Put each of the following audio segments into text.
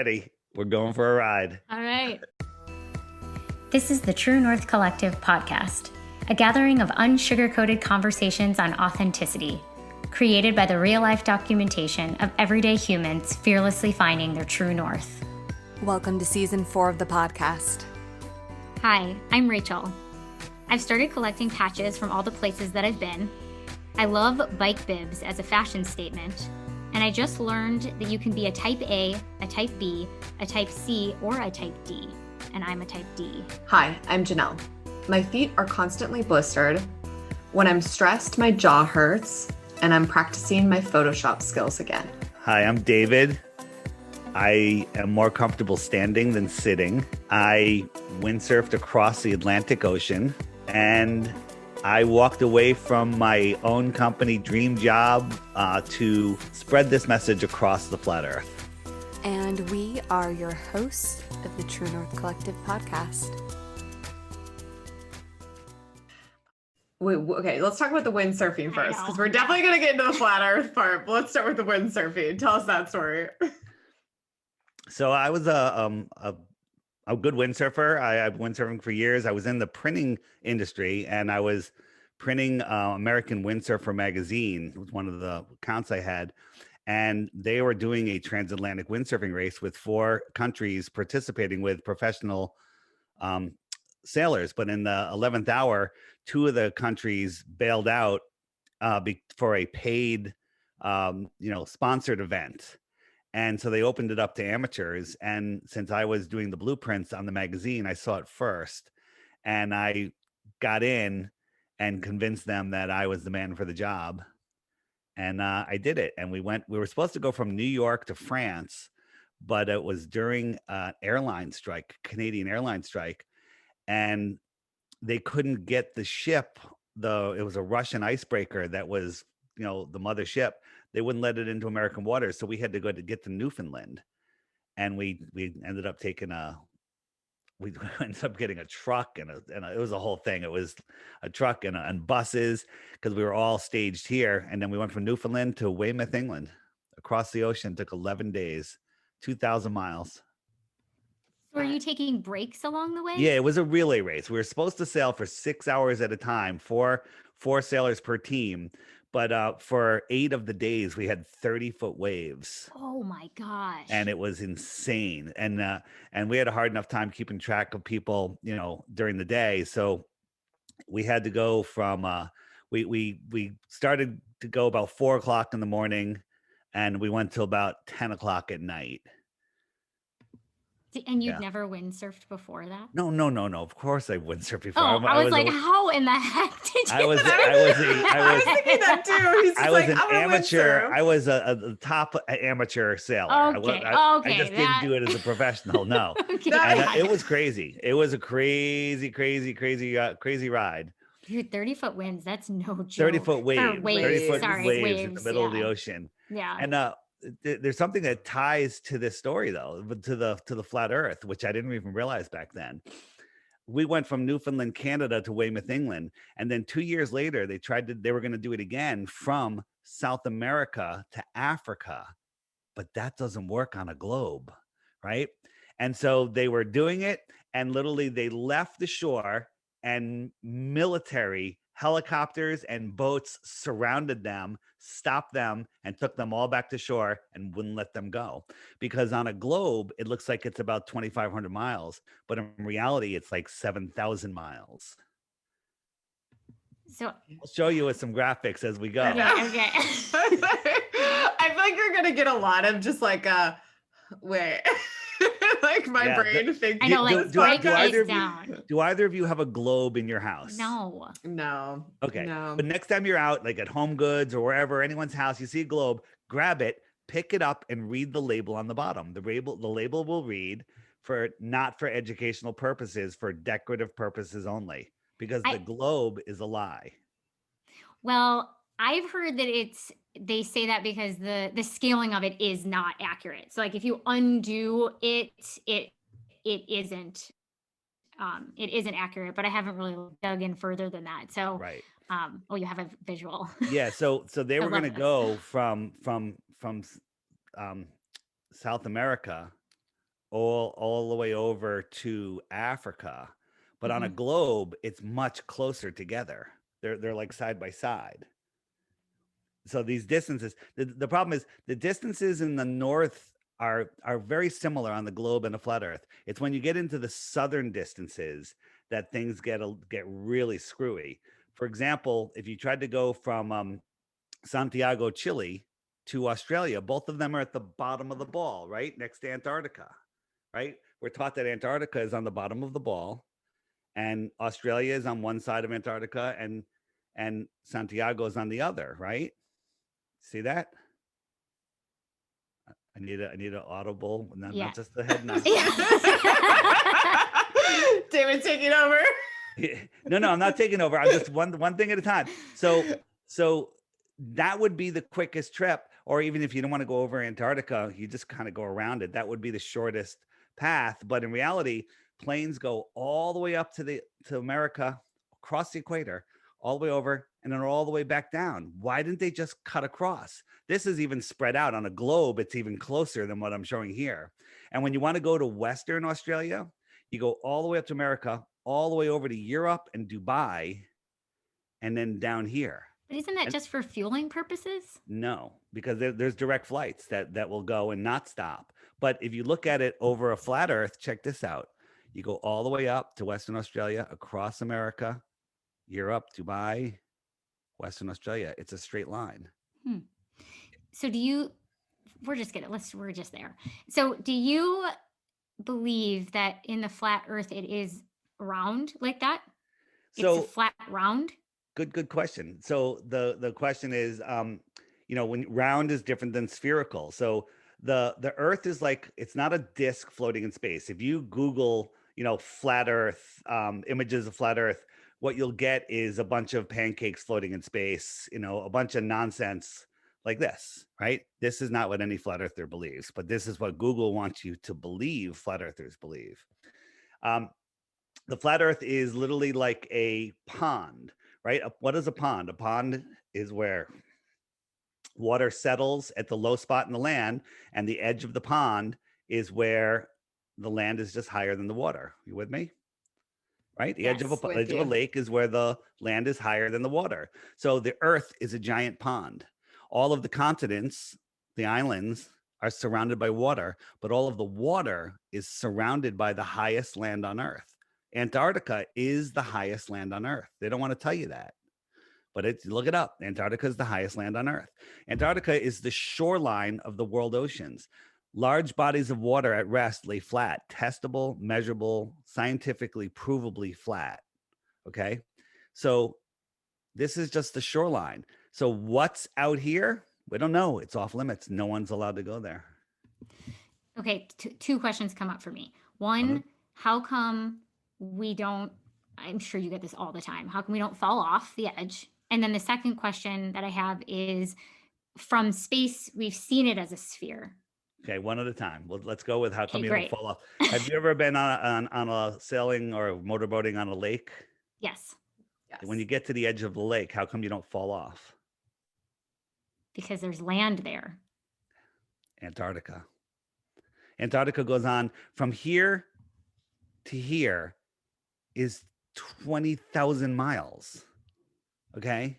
Ready? We're going for a ride. All right. This is the True North Collective podcast, a gathering of unsugar-coated conversations on authenticity, created by the real-life documentation of everyday humans fearlessly finding their true north. Welcome to Season 4 of the podcast. Hi, I'm Rachel. I've started collecting patches from all the places that I've been. I love bike bibs as a fashion statement. And I just learned that you can be a type A, a type B, a type C, or a type D. And I'm a type D. Hi, I'm Jenell. My feet are constantly blistered. When I'm stressed, my jaw hurts, and I'm practicing my Photoshop skills again. Hi, I'm David. I am more comfortable standing than sitting. I windsurfed across the Atlantic Ocean, and I walked away from my own company dream job to spread this message across the flat earth. And we are your hosts of the True North Collective podcast. Okay, let's talk about the windsurfing first, because we're definitely going to get into the flat earth part, but let's start with the windsurfing. Tell us that story. So I was a good windsurfer. I've windsurfing for years. I was in the printing industry, and I was printing American Windsurfer magazine. It was one of the accounts I had, and they were doing a transatlantic windsurfing race with 4 countries participating with professional sailors. But in the 11th hour, 2 of the countries bailed out for a paid, sponsored event. And so they opened it up to amateurs. And since I was doing the blueprints on the magazine, I saw it first. And I got in and convinced them that I was the man for the job. And I did it. And we were supposed to go from New York to France, but it was during an airline strike, Canadian airline strike. And they couldn't get the ship, it was a Russian icebreaker that was, the mothership. They wouldn't let it into American waters. So we had to go to get to Newfoundland. And we ended up getting a truck and it was a whole thing. It was a truck and buses, because we were all staged here. And then we went from Newfoundland to Weymouth, England, across the ocean. It took 11 days, 2,000 miles. So are you taking breaks along the way? Yeah, it was a relay race. We were supposed to sail for 6 hours at a time, four sailors per team. But for 8 of the days, we had 30-foot waves. Oh my gosh! And it was insane. And we had a hard enough time keeping track of people, during the day. So we had to go from we started to go about 4:00 in the morning, and we went till about 10:00 at night. And you'd never windsurfed before that? No. Of course I windsurfed before. Oh, I was like, how in the heck did you? I was thinking that too. I was an amateur. I was a top amateur sailor. Okay. I just didn't do it as a professional. No. Okay. And, it was crazy. It was a crazy ride. Dude, 30-foot winds. That's no joke. 30-foot waves. Waves Waves in the middle of the ocean. Yeah. And there's something that ties to this story, though, to the flat earth, which I didn't even realize back then. We went from Newfoundland, Canada to Weymouth, England. And then 2 years later, they were going to do it again from South America to Africa. But that doesn't work on a globe, right? And so they were doing it, and literally they left the shore, and military helicopters and boats surrounded them, stopped them, and took them all back to shore and wouldn't let them go. Because on a globe, it looks like it's about 2,500 miles, but in reality, it's like 7,000 miles. So I'll show you with some graphics as we go. Okay. I feel like you're gonna get a lot of just like wait. Like my brain thinks. I know, like do either of you have a globe in your house? No. Okay. No. But next time you're out, like at Home Goods or wherever, anyone's house, you see a globe, grab it, pick it up, and read the label on the bottom. The label will read not for educational purposes, for decorative purposes only, because the globe is a lie. Well, I've heard that they say that because the scaling of it is not accurate. So like if you undo it isn't accurate, but I haven't really dug in further than that. So right. You have a visual. Yeah. So they were going to go from South America all the way over to Africa. But on a globe, it's much closer together. They're like side by side. So these distances, the problem is the distances in the north are very similar on the globe and a flat earth. It's when you get into the southern distances that things get really screwy. For example, if you tried to go from Santiago, Chile to Australia, both of them are at the bottom of the ball, right? Next to Antarctica, right? We're taught that Antarctica is on the bottom of the ball and Australia is on one side of Antarctica and Santiago is on the other, right? See that? I need an audible, not just a head nod. David taking over. No, I'm not taking over. I'm just one thing at a time. So that would be the quickest trip. Or even if you don't want to go over Antarctica, you just kind of go around it. That would be the shortest path. But in reality, planes go all the way up to America, across the equator, all the way over, and then all the way back down. Why didn't they just cut across? This is even spread out on a globe. It's even closer than what I'm showing here. And when you want to go to Western Australia, you go all the way up to America, all the way over to Europe and Dubai, and then down here. But isn't that just for fueling purposes? No, because there's direct flights that will go and not stop. But if you look at it over a flat earth, check this out. You go all the way up to Western Australia, across America, Europe, Dubai, Western Australia. It's a straight line. So we're just there. So do you believe that in the flat earth it is round like that? It's a flat round? Good question. So the question is, when round is different than spherical. So the earth is like, it's not a disc floating in space. If you Google, flat earth, images of flat earth, what you'll get is a bunch of pancakes floating in space, a bunch of nonsense like this, right? This is not what any flat earther believes, but this is what Google wants you to believe flat earthers believe. The flat earth is literally like a pond, right? What is a pond? A pond is where water settles at the low spot in the land, and the edge of the pond is where the land is just higher than the water. You with me? Right? The edge of a lake is where the land is higher than the water. So the earth is a giant pond. All of the continents, the islands, are surrounded by water, but all of the water is surrounded by the highest land on earth. Antarctica is the highest land on earth. They don't want to tell you that, but look it up. Antarctica is the highest land on earth. Antarctica is the shoreline of the world oceans. Large bodies of water at rest lay flat, testable, measurable, scientifically provably flat. Okay. So this is just the shoreline. So what's out here? We don't know. It's off limits. No one's allowed to go there. Okay. Two questions come up for me. One, how come we don't, I'm sure you get this all the time, how come we don't fall off the edge? And then the second question that I have is, from space, we've seen it as a sphere. Okay, one at a time. Well, let's go with how come you don't fall off. Have you ever been on a sailing or motorboating on a lake? Yes. When you get to the edge of the lake, how come you don't fall off? Because there's land there. Antarctica. Antarctica goes on from here to here is 20,000 miles. Okay.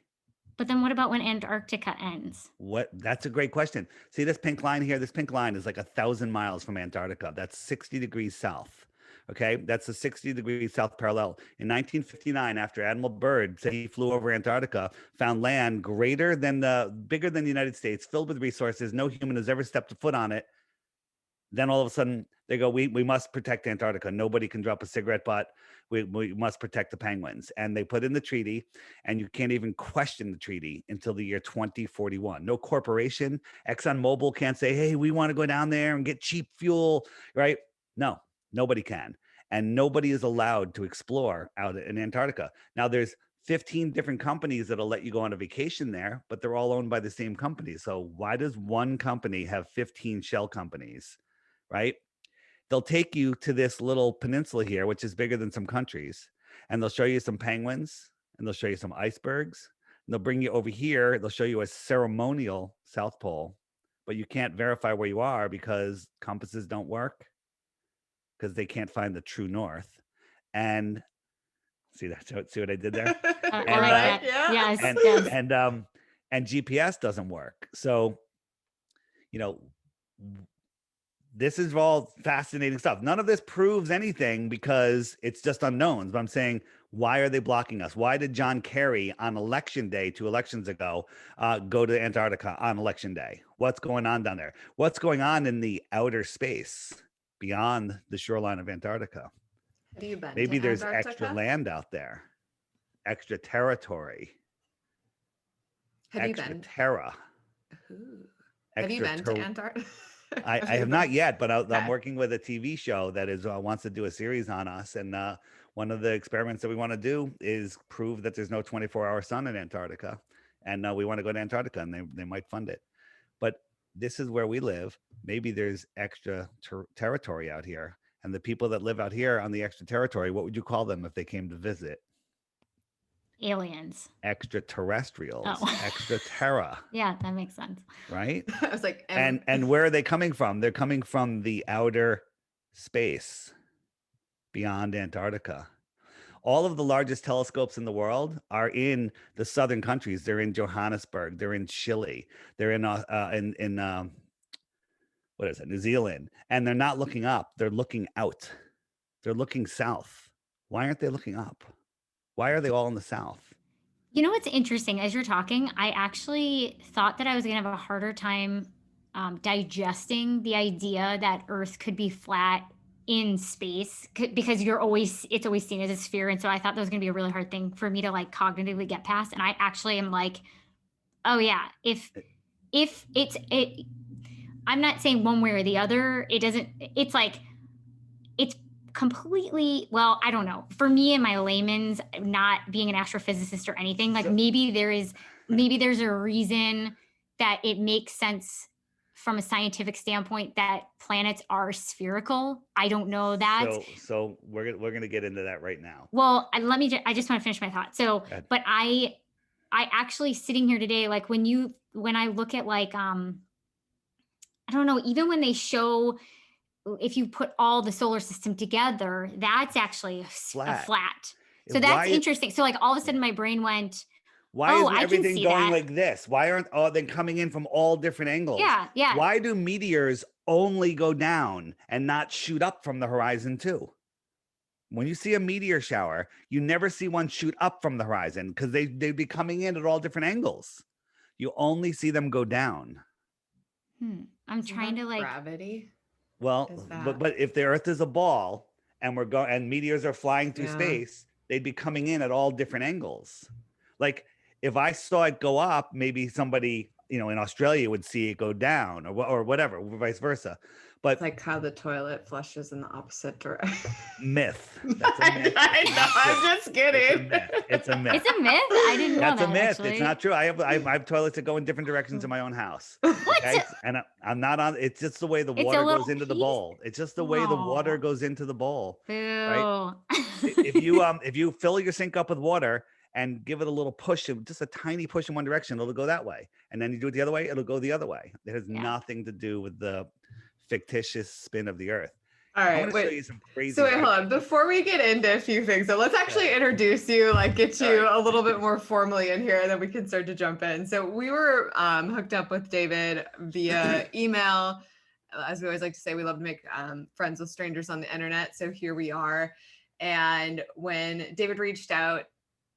But then what about when Antarctica ends? That's a great question. See this pink line here? This pink line is like 1,000 miles from Antarctica. That's 60 degrees south. Okay. That's the 60 degrees south parallel. In 1959, after Admiral Byrd said he flew over Antarctica, found land bigger than the United States, filled with resources. No human has ever stepped a foot on it. Then all of a sudden they go, we must protect Antarctica. Nobody can drop a cigarette butt. We must protect the penguins. And they put in the treaty, and you can't even question the treaty until the year 2041. No corporation, ExxonMobil can't say, hey, we want to go down there and get cheap fuel, right? No, nobody can. And nobody is allowed to explore out in Antarctica. Now there's 15 different companies that'll let you go on a vacation there, but they're all owned by the same company. So why does one company have 15 shell companies? Right? They'll take you to this little peninsula here, which is bigger than some countries, and they'll show you some penguins, and they'll show you some icebergs, and they'll bring you over here. They'll show you a ceremonial South Pole, but you can't verify where you are because compasses don't work. because they can't find the true north. And see what I did there? I like And, that. yeah. Yes. and Yes. and GPS doesn't work. So, this is all fascinating stuff. None of this proves anything because it's just unknowns. But I'm saying, why are they blocking us? Why did John Kerry on election day 2 elections ago go to Antarctica on election day? What's going on down there? What's going on in the outer space beyond the shoreline of Antarctica? Have you been Maybe to there's Antarctica? extra land out there, extra territory, Have you extra been? terra. Ooh. Have you been to Antarctica? I have not yet, but I'm Okay. working with a TV show that is wants to do a series on us, and one of the experiments that we want to do is prove that there's no 24-hour sun in Antarctica, and we want to go to Antarctica, and they might fund it. But this is where we live. Maybe there's extra territory out here, and the people that live out here on the extra territory, what would you call them if they came to visit? Aliens. Extraterrestrials, Oh. extra terra. Yeah, that makes sense. Right? I was like, And where are they coming from? They're coming from the outer space beyond Antarctica. All of the largest telescopes in the world are in the southern countries. They're in Johannesburg. They're in Chile. They're in what is it, New Zealand. And they're not looking up. They're looking out. They're looking south. Why aren't they looking up? Why are they all in the south? You know what's interesting? As you're talking, I actually thought that I was going to have a harder time digesting the idea that Earth could be flat in space because it's always seen as a sphere, and so I thought that was going to be a really hard thing for me to like cognitively get past. And I actually am like, oh yeah, if I'm not saying one way or the other. It's like it's completely, well, I don't know. For me and my layman's, not being an astrophysicist or anything, like maybe there's a reason that it makes sense from a scientific standpoint that planets are spherical. I don't know that. So we're gonna get into that right now. Well, I just want to finish my thought. So, but I actually sitting here today, like when I look at like, I don't know, even when they show, if you put all the solar system together, that's actually a flat. So that's interesting. So like all of a sudden my brain went, why isn't everything going like this? Why aren't they coming in from all different angles? Yeah. Why do meteors only go down and not shoot up from the horizon too? When you see a meteor shower, you never see one shoot up from the horizon because they'd be coming in at all different angles. You only see them go down. I'm trying to like gravity. Well, but if the Earth is a ball and and meteors are flying through space, they'd be coming in at all different angles. Like if I saw it go up, maybe somebody, in Australia would see it go down or whatever, or vice versa. But it's like how the toilet flushes in the opposite direction. Myth. That's a myth. I know. I'm just kidding. It's a myth. It's a myth. I didn't know that. That's a myth. Actually. It's not true. I have toilets that go in different directions in my own house. Okay? And I'm not on. It's just the way the water goes into the bowl. It's just the way the water goes into the bowl. Boo. Right? If you fill your sink up with water and give it a little push, just a tiny push in one direction, it'll go that way. And then you do it the other way, it'll go the other way. It has nothing to do with the fictitious spin of the Earth. All right, wait. So hold on. Before we get into a few things, so let's actually introduce you, like get you a little bit more formally in here, and then we can start to jump in. So we were hooked up with David via email. As we always like to say, we love to make friends with strangers on the internet. So here we are. And when David reached out,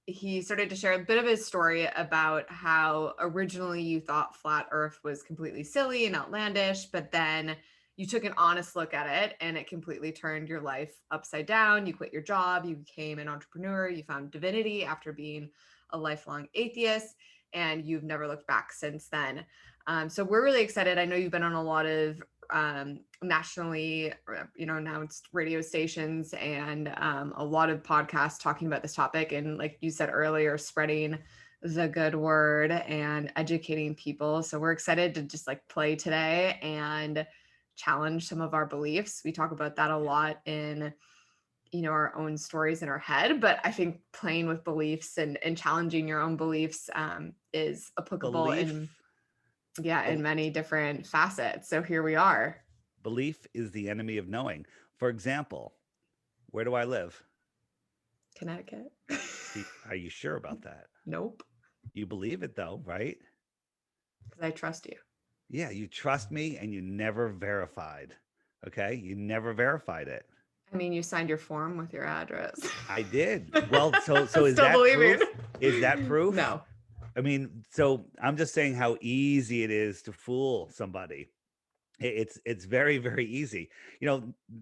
he started to share a bit of his story about how originally you thought flat Earth was completely silly and outlandish, but then you took an honest look at it and it completely turned your life upside down. You quit your job, you became an entrepreneur, you found divinity after being a lifelong atheist, and you've never looked back since then. So we're really excited. I know you've been on a lot of nationally, announced radio stations and a lot of podcasts talking about this topic. And like you said earlier, spreading the good word and educating people. So we're excited to just like play today and challenge some of our beliefs. We talk about that a lot in, our own stories in our head, but I think playing with beliefs and challenging your own beliefs is applicable in many different facets. So here we are. Belief is the enemy of knowing. For example, where do I live? Connecticut. Are you sure about that? Nope. You believe it though, right? Because I trust you. Yeah, you trust me and you never verified. Okay? You never verified it. I mean, you signed your form with your address. I did. Well, so is Still that believing. proof? Is that proof? No. I mean, so I'm just saying how easy it is to fool somebody. It's very, very easy.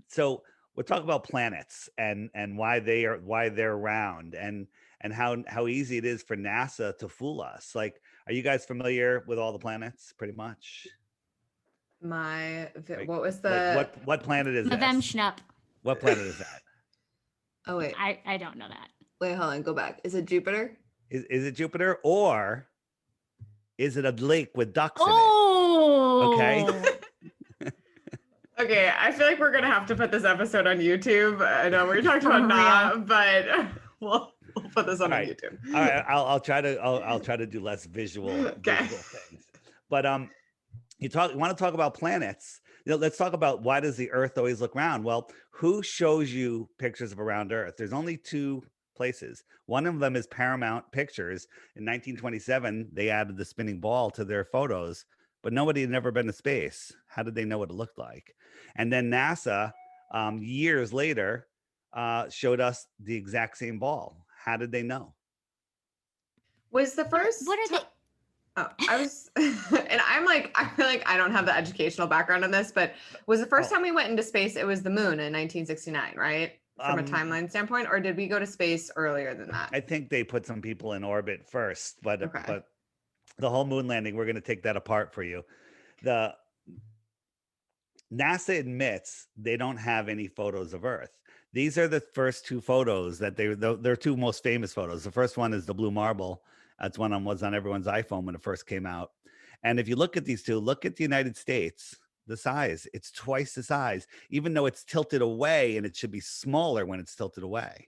So we'll talk about planets and why they're round and how easy it is for NASA to fool us. Like, are you guys familiar with all the planets pretty much? What was like what planet is Them this? schnupp. What planet is that? Oh wait. I don't know that. Wait, hold on, go back. Is it Jupiter? Is it Jupiter, or is it a lake with ducks in Oh, it? Okay. Okay, I feel like we're gonna have to put this episode on YouTube. I know we talked about not, but we'll put this on YouTube. All right, I'll try to do less visual things. But you want to talk about planets? Let's talk about, why does the Earth always look round? Well, who shows you pictures of a round Earth? There's only two places. One of them is Paramount Pictures. In 1927, they added the spinning ball to their photos, but nobody had never been to space. How did they know what it looked like? And then NASA, years later, showed us the exact same ball. How did they know? Was the first? What are they? Oh, I was, and I feel like I don't have the educational background on this, but was the first time we went into space, it was the moon in 1969, right? From a timeline standpoint, or did we go to space earlier than that? I think they put some people in orbit first, but the whole moon landing, we're going to take that apart for you. The NASA admits they don't have any photos of Earth. These are the first two photos that they're two most famous photos. The first one is the blue marble. That's one that was on everyone's iPhone when it first came out. And if you look at these two, look at the United States, the size, it's twice the size, even though it's tilted away, and it should be smaller when it's tilted away.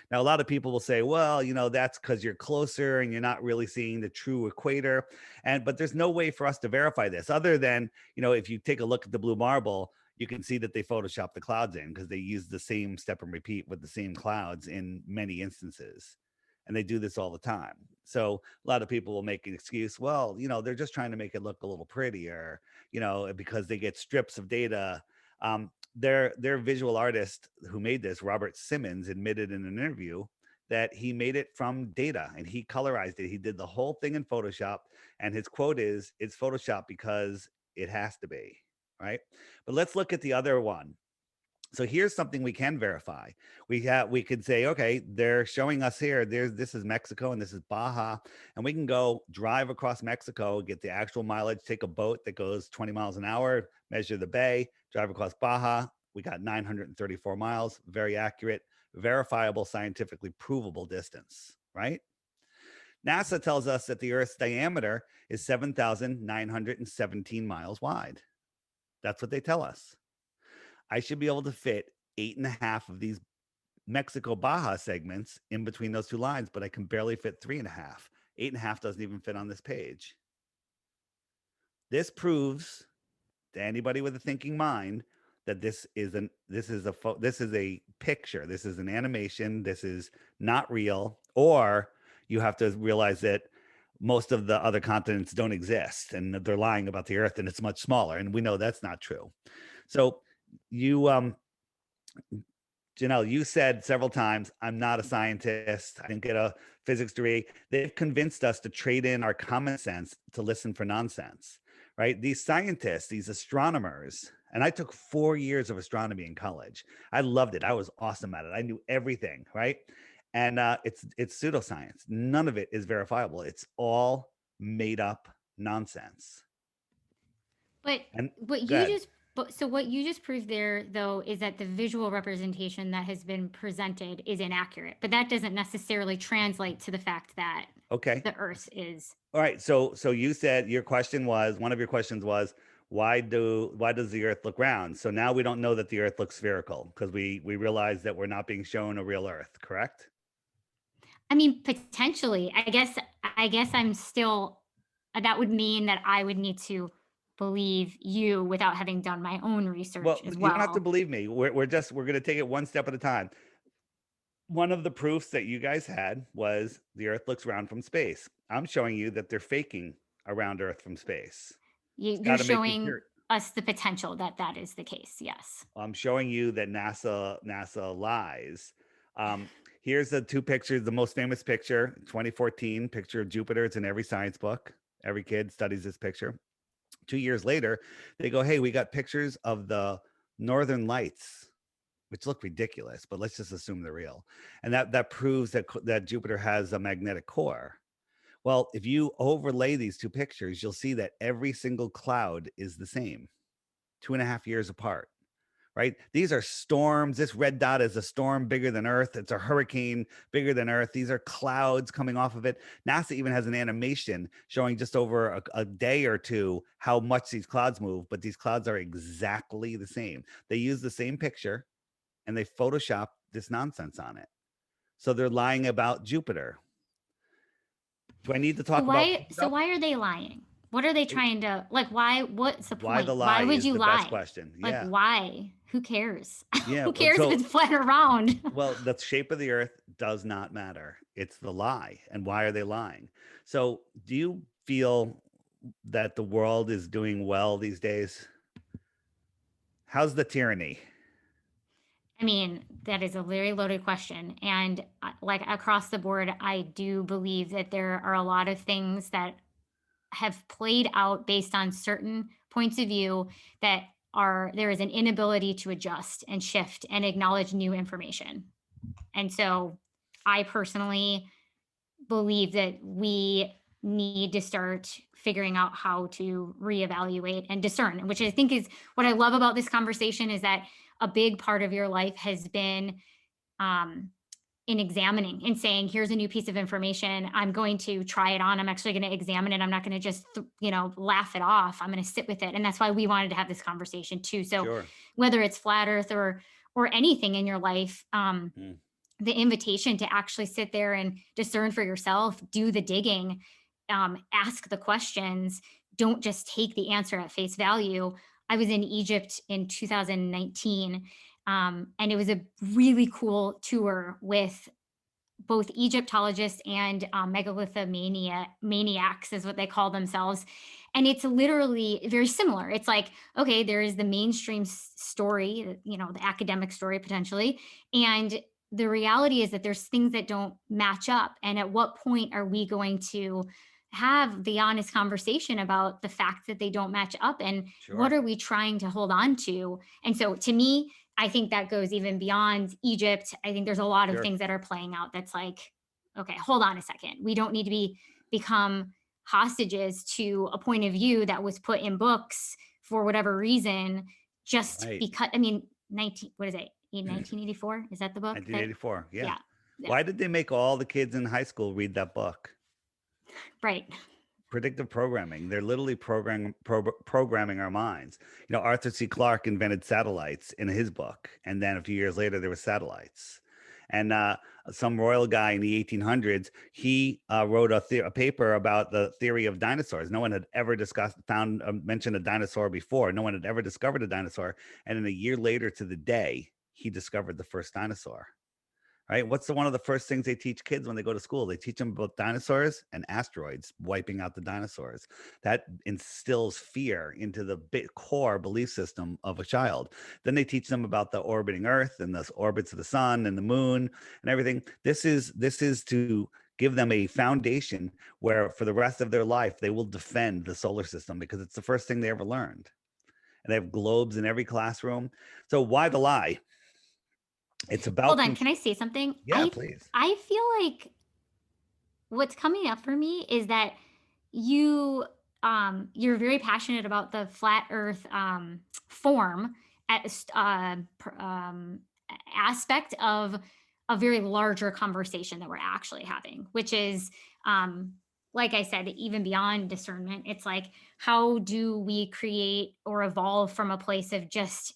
Now, a lot of people will say, well, that's because you're closer and you're not really seeing the true equator. But there's no way for us to verify this other than, if you take a look at the blue marble, you can see that they photoshopped the clouds in, because they use the same step and repeat with the same clouds in many instances. And they do this all the time. So a lot of people will make an excuse. Well, they're just trying to make it look a little prettier, because they get strips of data. Their visual artist who made this, Robert Simmons, admitted in an interview that he made it from data and he colorized it. He did the whole thing in Photoshop. And his quote is, "It's Photoshop because it has to be." Right. But let's look at the other one. So here's something we can verify. We could say, okay, they're showing us here. This is Mexico and this is Baja, and we can go drive across Mexico, get the actual mileage, take a boat that goes 20 miles an hour, measure the bay, drive across Baja. We got 934 miles, very accurate, verifiable, scientifically provable distance, right? NASA tells us that the Earth's diameter is 7,917 miles wide. That's what they tell us. I should be able to fit 8.5 of these Mexico Baja segments in between those two lines, but I can barely fit 3.5. 8.5 doesn't even fit on this page. This proves to anybody with a thinking mind that this is a picture. This is an animation. This is not real. Or you have to realize that most of the other continents don't exist and they're lying about the Earth and it's much smaller. And we know that's not true. So Jenell, you said several times, I'm not a scientist. I didn't get a physics degree. They've convinced us to trade in our common sense to listen for nonsense, right? These scientists, these astronomers, and I took 4 years of astronomy in college. I loved it. I was awesome at it. I knew everything, right? And it's pseudoscience. None of it is verifiable. It's all made up nonsense. But what you just proved there, though, is that the visual representation that has been presented is inaccurate. But that doesn't necessarily translate to the fact that the Earth is. All right. So you said one of your questions was, why does the Earth look round? So now we don't know that the Earth looks spherical because we realize that we're not being shown a real Earth, correct? I mean, potentially. I guess I'm still. That would mean that I would need to believe you without having done my own research as You well. don't have to believe me. We're going to take it one step at a time. One of the proofs that you guys had was the Earth looks round from space. I'm showing you that they're faking around Earth from space. You're showing us the potential that that is the case. Yes. I'm showing you that NASA lies. Here's the two pictures. The most famous picture, 2014 picture of Jupiter. It's in every science book. Every kid studies this picture. 2 years later, they go, hey, we got pictures of the Northern Lights, which look ridiculous, but let's just assume they're real. And that proves that Jupiter has a magnetic core. Well, if you overlay these two pictures, you'll see that every single cloud is the same, 2.5 years apart, right? These are storms. This red dot is a storm bigger than Earth. It's a hurricane bigger than Earth. These are clouds coming off of it. NASA even has an animation showing just over a day or two how much these clouds move, but these clouds are exactly the same. They use the same picture and they Photoshop this nonsense on it. So they're lying about Jupiter. Do I need to talk about? So why are they lying? What are they trying to like? Why? What's the point? Why the lie? Why would you lie? Best question. Like yeah. Why? Who cares? Yeah. Who cares if it's flat or round? Well, the shape of the Earth does not matter. It's the lie. And why are they lying? So, do you feel that the world is doing well these days? How's the tyranny? I mean, that is a very loaded question. And like across the board, I do believe that there are a lot of things that have played out based on certain points of view that there is an inability to adjust and shift and acknowledge new information. And so I personally believe that we need to start figuring out how to reevaluate and discern, which I think is what I love about this conversation, is that a big part of your life has been in examining and saying, here's a new piece of information. I'm going to try it on. I'm actually going to examine it. I'm not going to just, laugh it off. I'm going to sit with it. And that's why we wanted to have this conversation too. So Sure. Whether it's flat earth or anything in your life, the invitation to actually sit there and discern for yourself, do the digging, ask the questions, don't just take the answer at face value. I was in Egypt in 2019, and it was a really cool tour with both Egyptologists and megalithomaniacs is what they call themselves. And it's literally very similar. It's like, okay, there is the mainstream story, the academic story potentially. And the reality is that there's things that don't match up. And at what point are we going to have the honest conversation about the fact that they don't match up, and what are we trying to hold on to? And so to me, I think that goes even beyond Egypt. I think there's a lot of things that are playing out that's like, okay, hold on a second. We don't need to become hostages to a point of view that was put in books for whatever reason, just because, 1984? Is that the book? 1984, yeah. Yeah. Why did they make all the kids in high school read that book? Right. Predictive programming. They're literally programming our minds. Arthur C. Clarke invented satellites in his book. And then a few years later, there were satellites. And some royal guy in the 1800s, he wrote a paper about the theory of dinosaurs. No one had ever mentioned a dinosaur before. No one had ever discovered a dinosaur. And then a year later to the day, he discovered the first dinosaur. Right? What's one of the first things they teach kids when they go to school? They teach them about dinosaurs and asteroids wiping out the dinosaurs. That instills fear into the core belief system of a child. Then they teach them about the orbiting Earth and the orbits of the sun and the moon and everything. This is to give them a foundation where for the rest of their life, they will defend the solar system because it's the first thing they ever learned. And they have globes in every classroom. So why the lie? It's about. Hold on, can I say something? Yeah, please. I feel like what's coming up for me is that you're very passionate about the flat Earth form aspect of a very larger conversation that we're actually having, which is like I said, even beyond discernment. It's like, how do we create or evolve from a place of just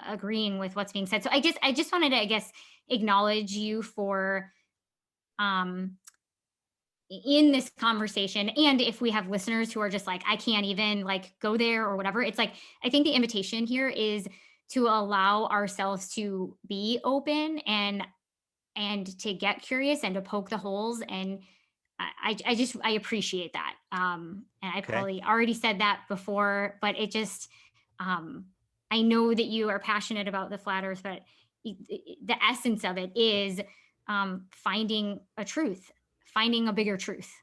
agreeing with what's being said? So I just wanted to, acknowledge you for in this conversation, and if we have listeners who are just like, I can't even like go there or whatever, it's like, I think the invitation here is to allow ourselves to be open and to get curious and to poke the holes. And I appreciate that. And I Okay. probably already said that before, but it just, I know that you are passionate about the flat earth, but the essence of it is finding a truth, finding a bigger truth.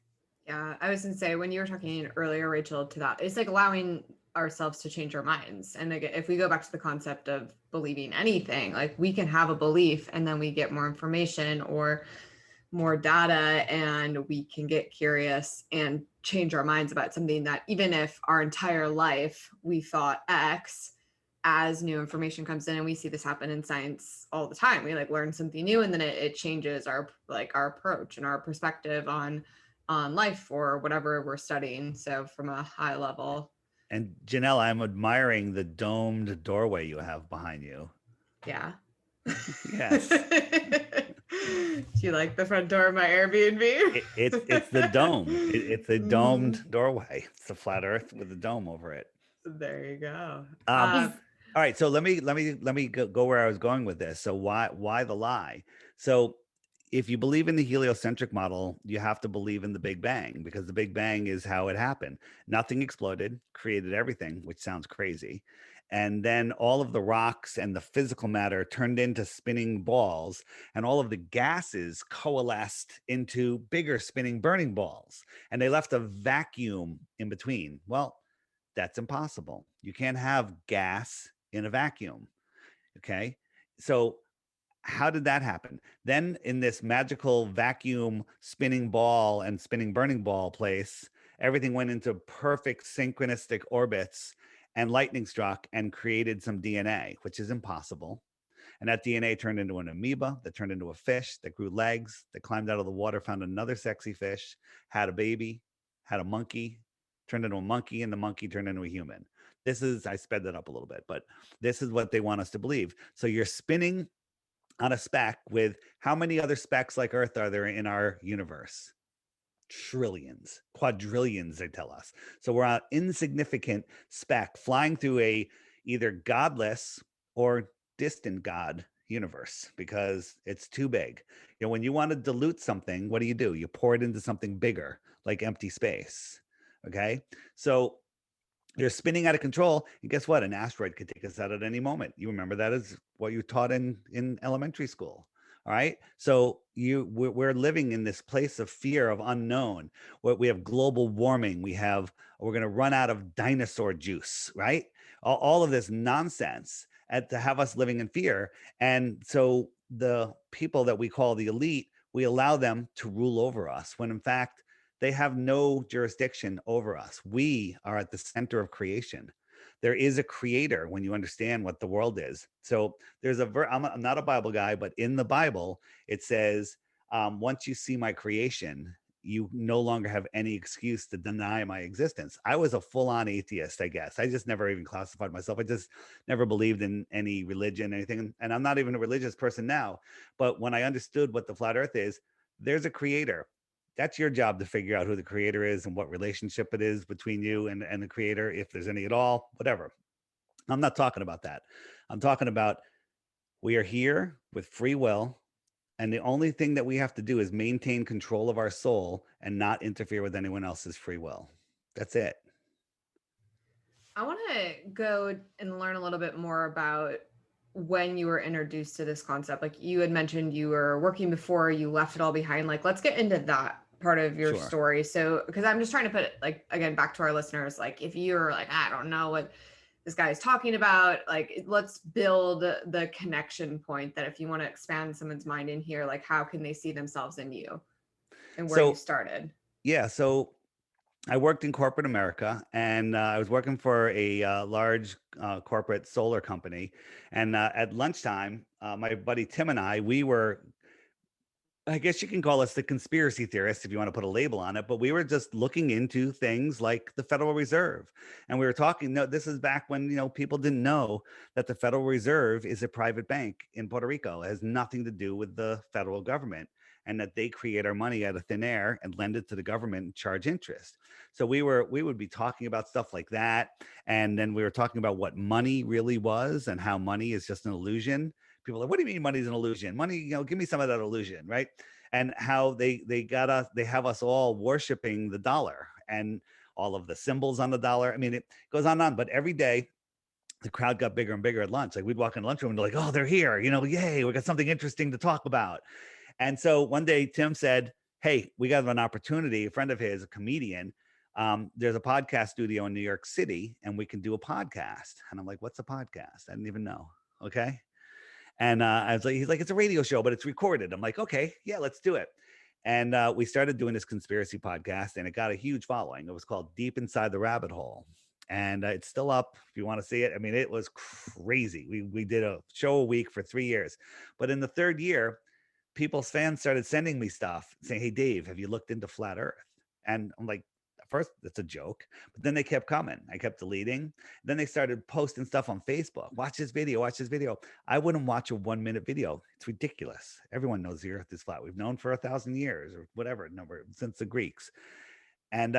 Yeah, I was gonna say, when you were talking earlier, Rachel, to that, it's like allowing ourselves to change our minds. And again, if we go back to the concept of believing anything, like we can have a belief and then we get more information or more data and we can get curious and change our minds about something that, even if our entire life we thought X, as new information comes in, and we see this happen in science all the time, we like learn something new and then it changes our approach and our perspective on life or whatever we're studying. So from a high level. And Jenell, I'm admiring the domed doorway you have behind you. Yeah. Yes. Do you like the front door of my Airbnb? It's the dome. It's a domed doorway. It's a flat earth with a dome over it. There you go. All right. So let me go where I was going with this. So why the lie? So if you believe in the heliocentric model, you have to believe in the Big Bang, because the Big Bang is how it happened. Nothing exploded, created everything, which sounds crazy. And then all of the rocks and the physical matter turned into spinning balls, and all of the gases coalesced into bigger spinning burning balls. And they left a vacuum in between. Well, that's impossible. You can't have gas in a vacuum. Okay. So how did that happen? Then in this magical vacuum spinning ball and spinning burning ball place, everything went into perfect synchronistic orbits, and lightning struck and created some DNA, which is impossible. And that DNA turned into an amoeba that turned into a fish that grew legs, that climbed out of the water, found another sexy fish, had a baby, had a monkey, turned into a monkey, and the monkey turned into a human. This is, I sped that up a little bit, but this is what they want us to believe. So you're spinning on a speck with, how many other specks like Earth are there in our universe? Trillions, quadrillions, they tell us. So we're an insignificant speck flying through a either godless or distant god universe, because it's too big. You know, when you want to dilute something, what do? You pour it into something bigger, like empty space. Okay. So you're spinning out of control, and guess what? An asteroid could take us out at any moment. You remember that as what you taught in elementary school. All right. So we're living in this place of fear, of unknown. We have global warming. We're going to run out of dinosaur juice, right? All of this nonsense to have us living in fear. And so the people that we call the elite, we allow them to rule over us, when in fact, they have no jurisdiction over us. We are at the center of creation. There is a creator when you understand what the world is. So there's I'm not a Bible guy, but in the Bible, it says, once you see my creation, you no longer have any excuse to deny my existence. I was a full-on atheist, I guess. I just never even classified myself. I just never believed in any religion, anything. And I'm not even a religious person now. But when I understood what the flat earth is, there's a creator. That's your job to figure out who the creator is and what relationship it is between you and the creator, if there's any at all, whatever. I'm not talking about that. I'm talking about, we are here with free will, and the only thing that we have to do is maintain control of our soul and not interfere with anyone else's free will. That's it. I want to go and learn a little bit more about when you were introduced to this concept. Like you had mentioned, you were working before you left it all behind. Like, let's get into that part of your story. So, because I'm just trying to put it, like, again, back to our listeners, like if you're like, I don't know what this guy is talking about, like, let's build the connection point that if you want to expand someone's mind in here, like how can they see themselves in you and where you started? Yeah. So I worked in corporate America, and I was working for a large corporate solar company. And at lunchtime, my buddy Tim and I, we were I guess you can call us the conspiracy theorists if you want to put a label on it, but we were just looking into things like the Federal Reserve. And we were talking, no, this is back when, people didn't know that the Federal Reserve is a private bank in Puerto Rico. It has nothing to do with the federal government, and that they create our money out of thin air and lend it to the government and charge interest. So we would be talking about stuff like that. And then we were talking about what money really was and how money is just an illusion. People are like, what do you mean money's an illusion? Money, give me some of that illusion, right? And how they have us all worshiping the dollar and all of the symbols on the dollar. I mean, it goes on and on, but every day the crowd got bigger and bigger at lunch. Like we'd walk in the lunchroom and they're like, oh, they're here, yay, we got something interesting to talk about. And so one day Tim said, hey, we got an opportunity. A friend of his, a comedian, there's a podcast studio in New York City and we can do a podcast. And I'm like, what's a podcast? I didn't even know. Okay. And I was like, he's like, it's a radio show, but it's recorded. I'm like, okay, yeah, let's do it. And we started doing this conspiracy podcast and it got a huge following. It was called Deep Inside the Rabbit Hole. And it's still up if you want to see it. I mean, it was crazy. We did a show a week for 3 years. But in the third year, people's fans started sending me stuff saying, hey, Dave, have you looked into flat Earth? And I'm like, first, it's a joke, but then they kept coming. I kept deleting. Then they started posting stuff on Facebook. Watch this video, watch this video. I wouldn't watch a 1 minute video. It's ridiculous. Everyone knows the Earth is flat. We've known for 1,000 years or whatever number since the Greeks. And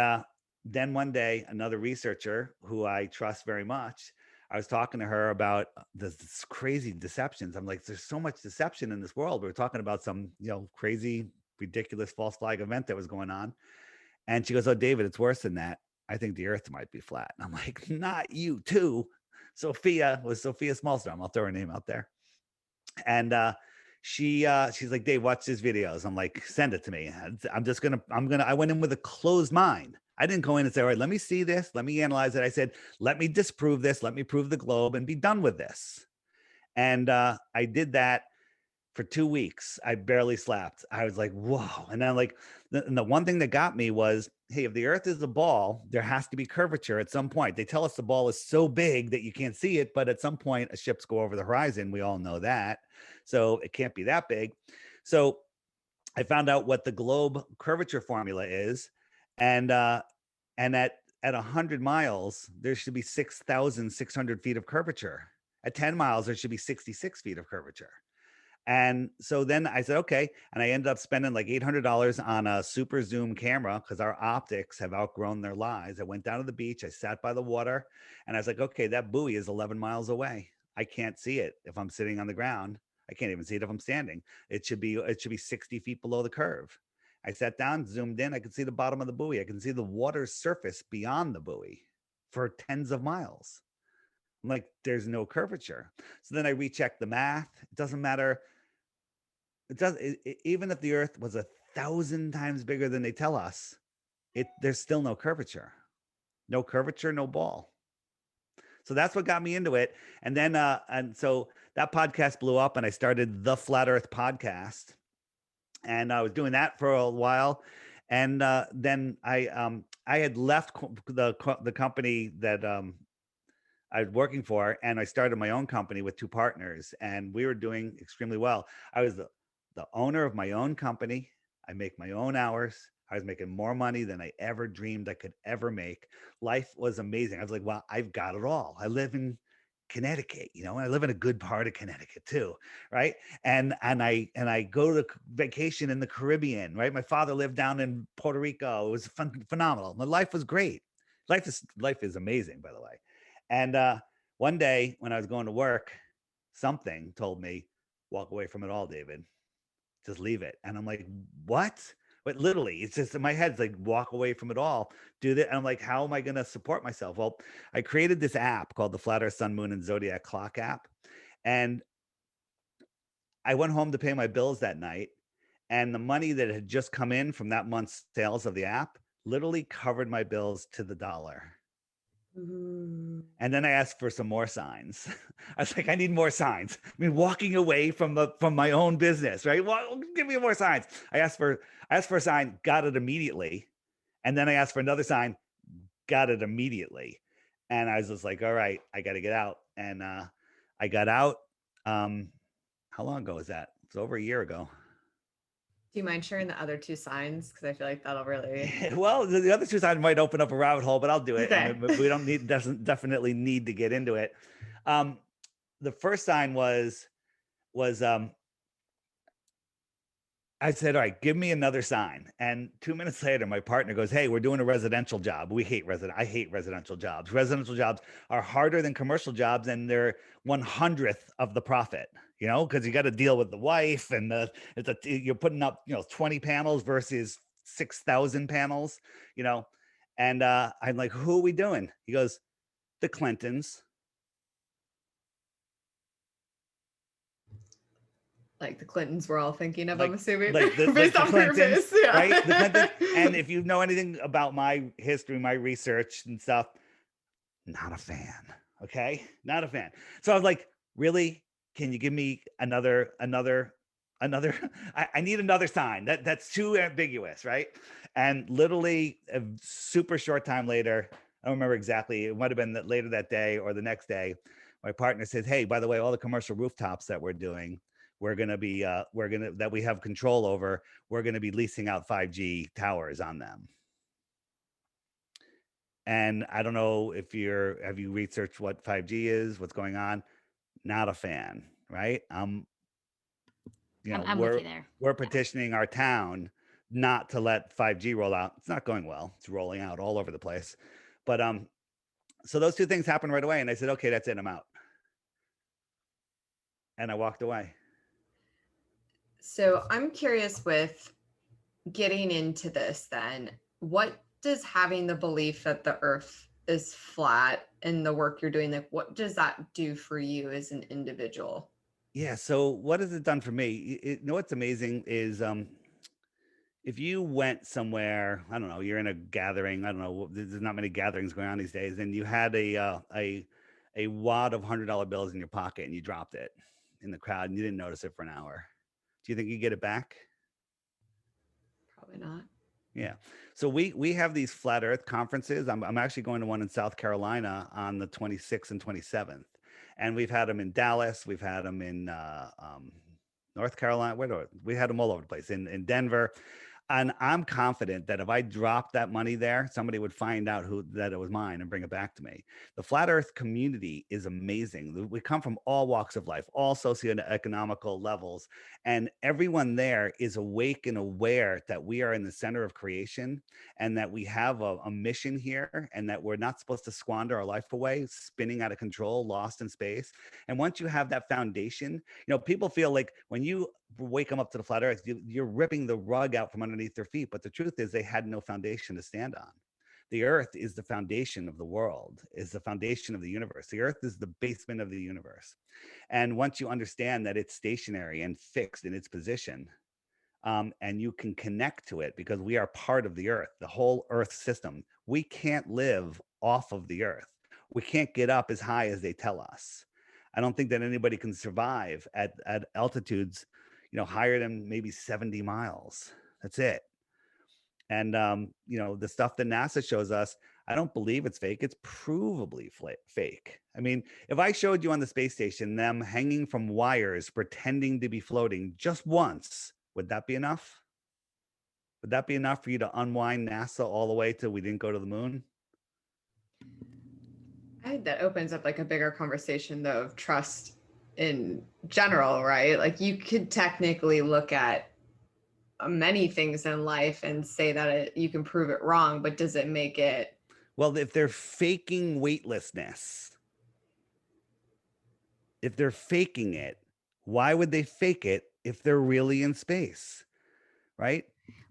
then one day, another researcher who I trust very much, I was talking to her about this crazy deceptions. I'm like, there's so much deception in this world. We were talking about some, crazy, ridiculous false flag event that was going on. And she goes, oh, David, it's worse than that. I think the Earth might be flat. And I'm like, not you too. Sophia Smallstrom. I'll throw her name out there. And she's like, Dave, watch these videos. I'm like, send it to me. I went in with a closed mind. I didn't go in and say, all right, let me see this. Let me analyze it. I said, let me disprove this. Let me prove the globe and be done with this. And I did that for 2 weeks. I barely slept. I was like, whoa. And then the one thing that got me was, hey, if the Earth is a ball, there has to be curvature at some point. They tell us the ball is so big that you can't see it, but at some point ships go over the horizon. We all know that. So it can't be that big. So I found out what the globe curvature formula is. And at 100 miles, there should be 6,600 feet of curvature. At 10 miles, there should be 66 feet of curvature. And so then I said, okay. And I ended up spending like $800 on a super zoom camera because our optics have outgrown their lives. I went down to the beach. I sat by the water and I was like, okay, that buoy is 11 miles away. I can't see it if I'm sitting on the ground. I can't even see it if I'm standing. It should be 60 feet below the curve. I sat down, zoomed in. I could see the bottom of the buoy. I can see the water's surface beyond the buoy for tens of miles. I'm like, there's no curvature. So then I rechecked the math. It doesn't matter. Even if the Earth was 1,000 times bigger than they tell us, there's still no curvature, no ball. So that's what got me into it. And then, and so that podcast blew up and I started the Flat Earth podcast and I was doing that for a while. And then I had left the company that I was working for, and I started my own company with 2 partners, and we were doing extremely well. I was the owner of my own company. I make my own hours. I was making more money than I ever dreamed I could ever make. Life was amazing. I was like, well, I've got it all. I live in Connecticut, I live in a good part of Connecticut too, right? And I go to vacation in the Caribbean, right? My father lived down in Puerto Rico. It was phenomenal. My life was great. Life is amazing, by the way. And one day when I was going to work, something told me, walk away from it all, David. Just leave it. And I'm like, what? But literally, it's just in my head, it's like, walk away from it all, do that. And I'm like, how am I going to support myself? Well, I created this app called the Flat Earth, Sun, Moon, and Zodiac Clock app. And I went home to pay my bills that night. And the money that had just come in from that month's sales of the app literally covered my bills to the dollar. And then I asked for some more signs. I was like, I need more signs. I mean, walking away from my own business, right? Well, give me more signs. I asked for a sign, got it immediately. And then I asked for another sign, got it immediately. And I was just like, all right, I got to get out. And I got out. How long ago was that? It's over a year ago. Do you mind sharing the other two signs? Because I feel like that'll really. Well, the other two signs might open up a rabbit hole, but I'll do it. Okay. And we don't need, doesn't definitely need to get into it. The first sign was I said, all right, give me another sign. And 2 minutes later, my partner goes, hey, we're doing a residential job. I hate residential jobs. Residential jobs are harder than commercial jobs, and they're 100th of the profit, you know, because you got to deal with the wife and you're putting up, 20 panels versus 6,000 panels, you know. And I'm like, who are we doing? He goes, the Clintons. Like the Clintons we're all thinking of, I'm assuming. Like based on Clintons, purpose, yeah. right? The Clintons. And if you know anything about my history, my research and stuff, not a fan. Okay, not a fan. So I was like, really? Can you give me another? I need another sign. That's too ambiguous, right? And literally a super short time later, I don't remember exactly. It might have been later that day or the next day. My partner says, hey, by the way, all the commercial rooftops that we're doing, that we have control over, we're going to be leasing out 5G towers on them. And I don't know if have you researched what 5G is, what's going on? Not a fan, right? I'm with you there. We're petitioning our town not to let 5G roll out. It's not going well. It's rolling out all over the place. But so those two things happened right away. And I said, okay, that's it. I'm out. And I walked away. So I'm curious with getting into this then, what does having the belief that the earth is flat and the work you're doing, like what does that do for you as an individual? Yeah. So what has it done for me? You know, what's amazing is if you went somewhere, I don't know, you're in a gathering, I don't know, there's not many gatherings going on these days, and you had a wad of $100 bills in your pocket and you dropped it in the crowd and you didn't notice it for an hour. Do you think you get it back? Probably not. Yeah. So we have these flat earth conferences. I'm actually going to one in South Carolina on the 26th and 27th. And we've had them in Dallas. We've had them in North Carolina. We had them all over the place, in Denver. And I'm confident that if I dropped that money there, somebody would find out that it was mine and bring it back to me. The flat earth community is amazing. We come from all walks of life, all socioeconomical levels, and everyone there is awake and aware that we are in the center of creation and that we have a mission here and that we're not supposed to squander our life away, spinning out of control, lost in space. And once you have that foundation, people feel like when you wake them up to the flat earth, you're ripping the rug out from underneath their feet. But the truth is they had no foundation to stand on. The earth is the foundation of the world, is the foundation of the universe. The earth is the basement of the universe. And once you understand that it's stationary and fixed in its position, and you can connect to it because we are part of the earth, the whole earth system. We can't live off of the earth. We can't get up as high as they tell us. I don't think that anybody can survive at altitudes higher than maybe 70 miles. That's it. And, the stuff that NASA shows us, I don't believe it's fake. It's provably fake. I mean, if I showed you on the space station, them hanging from wires, pretending to be floating just once, would that be enough? Would that be enough for you to unwind NASA all the way till we didn't go to the moon? I think that opens up like a bigger conversation though of trust in general, right? Like you could technically look at many things in life and say that you can prove it wrong, but does it make it? Well, if they're faking weightlessness, if they're faking it, why would they fake it if they're really in space, right?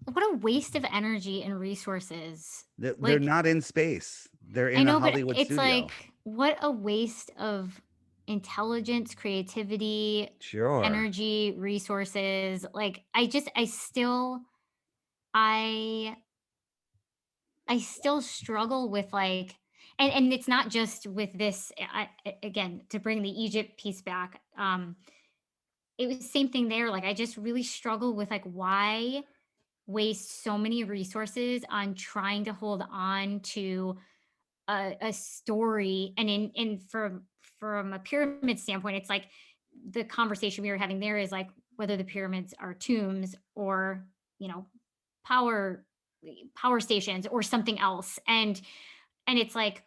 What a waste of energy and resources. They're not in space. They're in a Hollywood studio. It's like, what a waste of intelligence, creativity, energy, resources. Like, I still struggle with like, and it's not just with this, again, to bring the Egypt piece back. It was the same thing there. Like, I just really struggle with like, why waste so many resources on trying to hold on to a story. And from a pyramid standpoint, it's like the conversation we were having there is like whether the pyramids are tombs or power stations or something else. And it's like,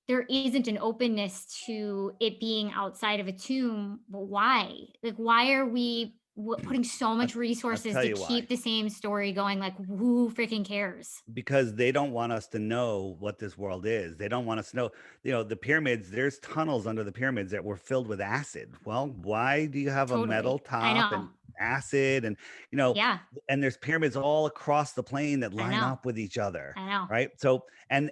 there isn't an openness to it being outside of a tomb. But why? Like, why are we putting so much resources to keep the same story going? Like, who freaking cares? Because they don't want us to know what this world is. They don't want us to know, the pyramids, there's tunnels under the pyramids that were filled with acid. Well, why do you have a metal top and acid and, and there's pyramids all across the plane that line up with each other. I know. Right. So, and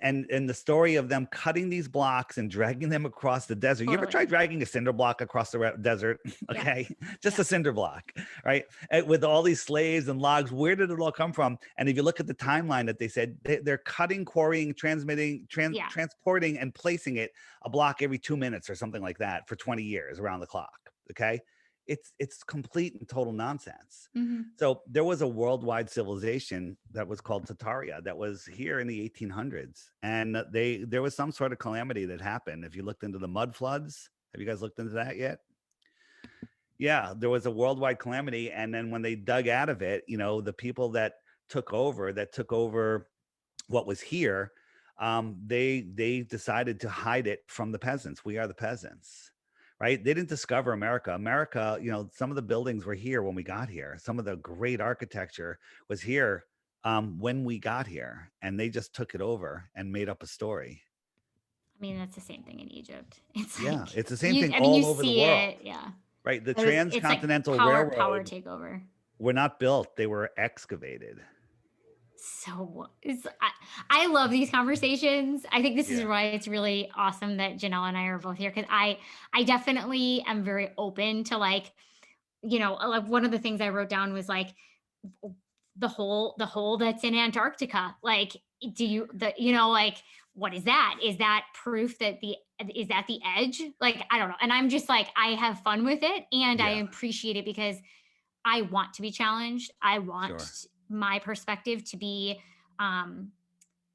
the story of them cutting these blocks and dragging them across the desert. You ever try dragging a cinder block across the desert? Okay. Just a cinder block. Right. And with all these slaves and logs, where did it all come from? And if you look at the timeline that they said, they're cutting, quarrying, transporting and placing it a block every 2 minutes or something like that for 20 years around the clock. Okay. It's complete and total nonsense. Mm-hmm. So there was a worldwide civilization that was called Tartaria that was here in the 1800s. And there was some sort of calamity that happened. If you looked into the mud floods, have you guys looked into that yet? Yeah, there was a worldwide calamity. And then when they dug out of it, the people that took over what was here, they decided to hide it from the peasants. We are the peasants. Right? They didn't discover America. America, some of the buildings were here when we got here. Some of the great architecture was here when we got here, and they just took it over and made up a story. I mean, that's the same thing in Egypt. It's it's the same thing all over the world. Yeah. Right. The transcontinental railroad power takeover. Were not built; they were excavated. So I love these conversations. I think this is why it's really awesome that Jenell and I are both here, because I definitely am very open to like one of the things I wrote down was like the hole that's in Antarctica. Like, what is that? Is that proof that is that the edge? Like, I don't know. And I'm just like, I have fun with it and I appreciate it because I want to be challenged. I want my perspective to be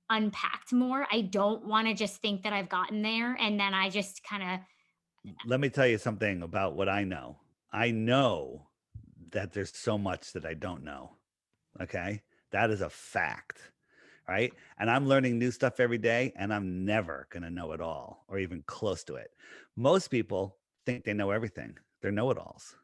unpacked more. I don't want to just think that I've gotten there and then I just kind of. Let me tell you something about what I know. I know that there's so much that I don't know. Okay. That is a fact. Right. And I'm learning new stuff every day and I'm never going to know it all or even close to it. Most people think they know everything. They're know-it-alls.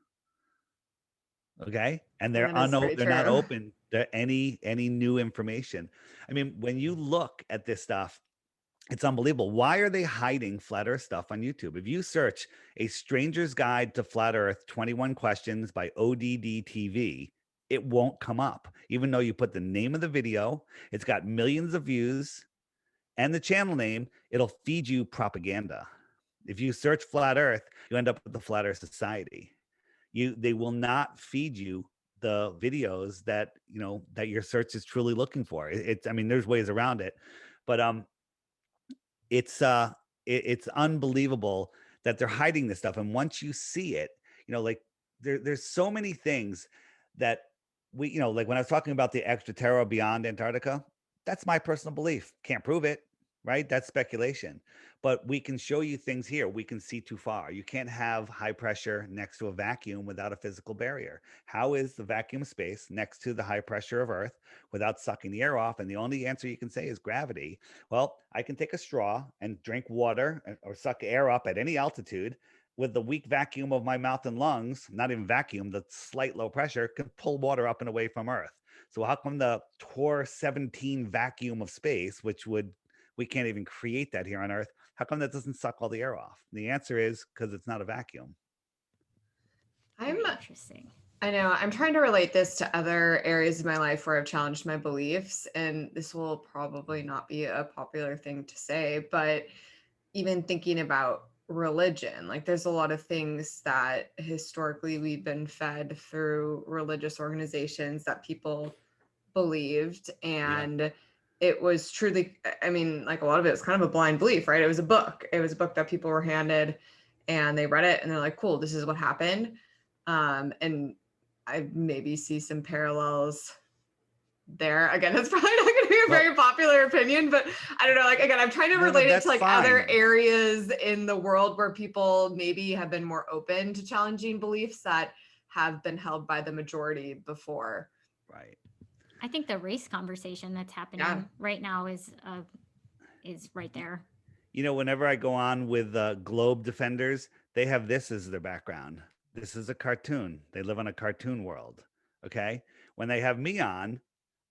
Okay. And they're not open to any new information. I mean, when you look at this stuff, it's unbelievable. Why are they hiding flat earth stuff on YouTube? If you search A Stranger's Guide to Flat Earth 21 Questions by ODD TV, it won't come up. Even though you put the name of the video, it's got millions of views and the channel name, it'll feed you propaganda. If you search flat earth, you end up with the Flat Earth Society. They will not feed you the videos that that your search is truly looking for. I mean, there's ways around it, but it's unbelievable that they're hiding this stuff. And once you see it, like there's so many things that we, like when I was talking about the extraterra beyond Antarctica, that's my personal belief. Can't prove it, right? That's speculation. But we can show you things here. We can see too far. You can't have high pressure next to a vacuum without a physical barrier. How is the vacuum space next to the high pressure of Earth without sucking the air off? And the only answer you can say is gravity. Well, I can take a straw and drink water or suck air up at any altitude with the weak vacuum of my mouth and lungs, not even vacuum, the slight low pressure can pull water up and away from Earth. So how come the Tor 17 vacuum of space, we can't even create that here on Earth, how come that doesn't suck all the air off? And the answer is because it's not a vacuum. Interesting. I know. I'm trying to relate this to other areas of my life where I've challenged my beliefs. And this will probably not be a popular thing to say, but even thinking about religion, like there's a lot of things that historically we've been fed through religious organizations that people believed. And it was truly, I mean, like a lot of it was kind of a blind belief, right? It was a book that people were handed and they read it and they're like, cool, this is what happened. And I maybe see some parallels there. Again, it's probably not going to be a very popular opinion, but I don't know. Like, again, I'm trying to relate it to like other areas in the world where people maybe have been more open to challenging beliefs that have been held by the majority before. Right. I think the race conversation that's happening right now is right there. You know, whenever I go on with Globe Defenders, they have this as their background. This is a cartoon. They live on a cartoon world. Okay. When they have me on,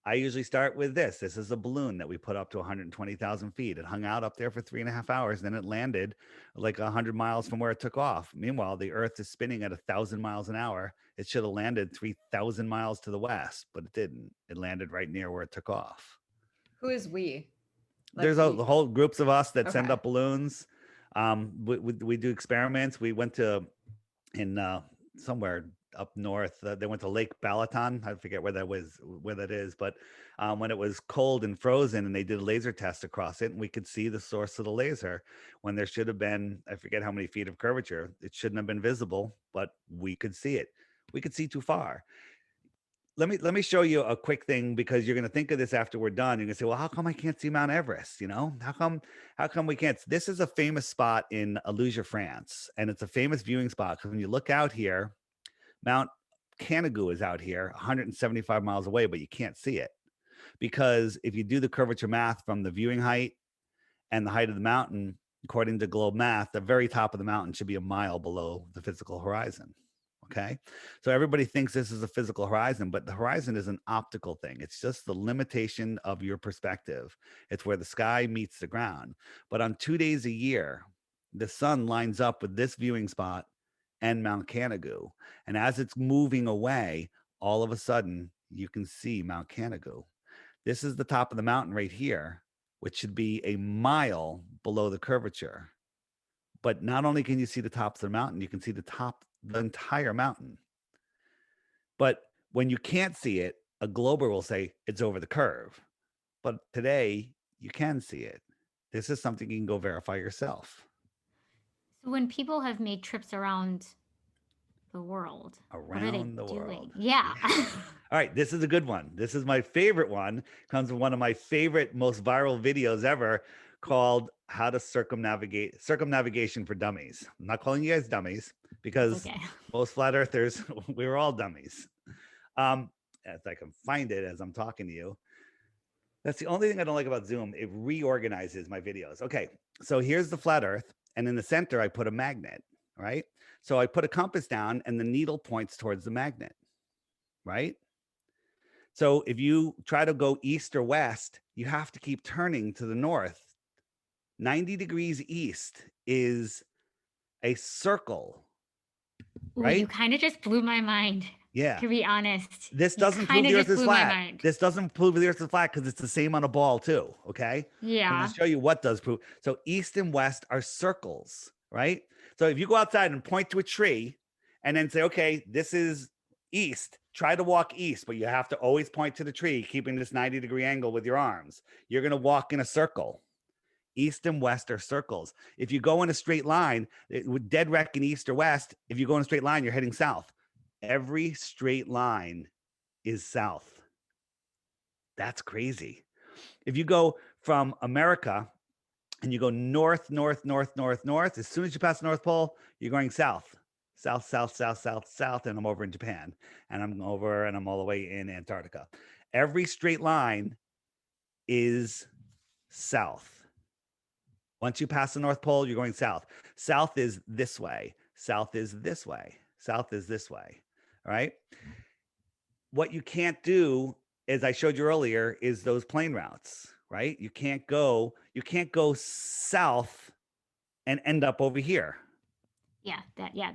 I usually start with this. This is a balloon that we put up to 120,000 feet. It hung out up there for 3.5 hours. Then it landed like 100 miles from where it took off. Meanwhile, the Earth is spinning at 1,000 miles an hour. It should have landed 3,000 miles to the west, but it didn't. It landed right near where it took off. Who is we? There's the whole groups of us that send up balloons. We do experiments. We went to somewhere up north. They went to Lake Balaton. I forget where that is. But when it was cold and frozen, and they did a laser test across it, and we could see the source of the laser when there should have been, I forget how many feet of curvature. It shouldn't have been visible, but we could see it. We could see too far. Let me show you a quick thing, because you're going to think of this after we're done. You're going to say, well, how come I can't see Mount Everest? You know, how come we can't? This is a famous spot in Aluja, France. And it's a famous viewing spot, because when you look out here, Mount Canigou is out here 175 miles away, but you can't see it, because if you do the curvature math from the viewing height and the height of the mountain, according to globe math, the very top of the mountain should be a mile below the physical horizon. Okay. So everybody thinks this is a physical horizon, but the horizon is an optical thing. It's just the limitation of your perspective. It's where the sky meets the ground. But on 2 days a year, the sun lines up with this viewing spot and Mount Canigou. And as it's moving away, all of a sudden you can see Mount Canigou. This is the top of the mountain right here, which should be a mile below the curvature. But not only can you see the tops of the mountain, you can see the entire mountain. But when you can't see it, a glober will say it's over the curve. But today you can see it. This is something you can go verify yourself. So when people have made trips around the world, what are they doing? Yeah. All right, this is a good one. This is my favorite one. Comes from one of my favorite, most viral videos ever, called How to Circumnavigation for Dummies. I'm not calling you guys dummies, because most flat earthers, we were all dummies. If I can find it as I'm talking to you. That's the only thing I don't like about Zoom. It reorganizes my videos. Okay, so here's the flat earth, and in the center, I put a magnet, right? So I put a compass down, and the needle points towards the magnet, right? So if you try to go east or west, you have to keep turning to the north. 90 degrees east is a circle, right? Ooh, you kind of just blew my mind. Yeah. To be honest. This doesn't prove the earth is flat. This doesn't prove the earth is flat, because it's the same on a ball too, okay? Yeah. I'm going to show you what does prove. So east and west are circles, right? So if you go outside and point to a tree and then say, okay, this is east, try to walk east, but you have to always point to the tree, keeping this 90-degree angle with your arms. You're going to walk in a circle. East and west are circles. If you go in a straight line, with dead reckon east or west, if you go in a straight line, you're heading south. Every straight line is south. That's crazy. If you go from America and you go north, north, north, north, north, as soon as you pass the North Pole, you're going south. South, south, south, south, south, and I'm over in Japan. And I'm all the way in Antarctica. Every straight line is south. Once you pass the North Pole, you're going south. South is this way. South is this way. South is this way. All right. What you can't do, as I showed you earlier, is those plane routes, right? You can't go south and end up over here. Yeah,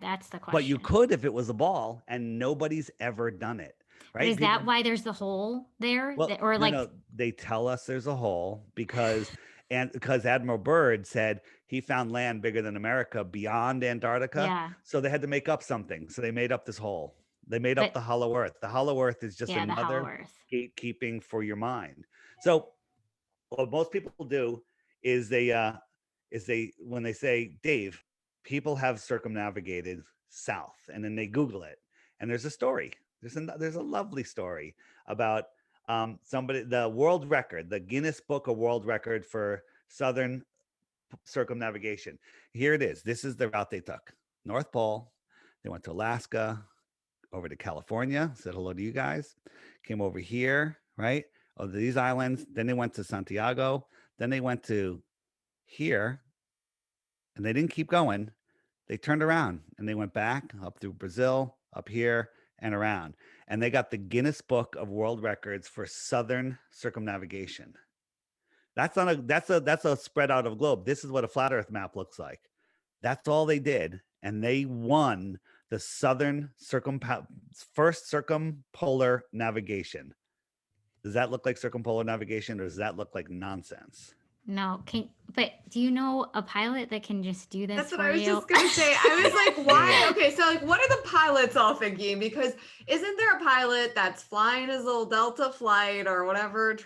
that's the question. But you could if it was a ball, and nobody's ever done it. Right? But is that why there's the hole there? Well, no, they tell us there's a hole because Admiral Byrd said he found land bigger than America beyond Antarctica. Yeah. So they had to make up something. So they made up this hole. They made up the hollow earth. The hollow earth is just another gatekeeping for your mind. So what most people do is when they say, Dave, people have circumnavigated south, and then they Google it, and there's a story. There's a lovely story about the world record, the Guinness Book of World Record for southern circumnavigation. Here it is. This is the route they took. North Pole. They went to Alaska, over to California, said hello to you guys, came over here, right? Of these islands. Then they went to Santiago. Then they went to here, and they didn't keep going. They turned around and they went back up through Brazil, up here, and around. And they got the Guinness Book of World Records for southern circumnavigation. That's a spread out of globe. This is what a flat Earth map looks like. That's all they did, and they won the first circumpolar navigation. Does that look like circumpolar navigation, or does that look like nonsense? No, but do you know a pilot that can just do this? That's what for I was you? just gonna say. I was like, why? Yeah. Okay, so like, what are the pilots all thinking? Because isn't there a pilot that's flying his little Delta flight or whatever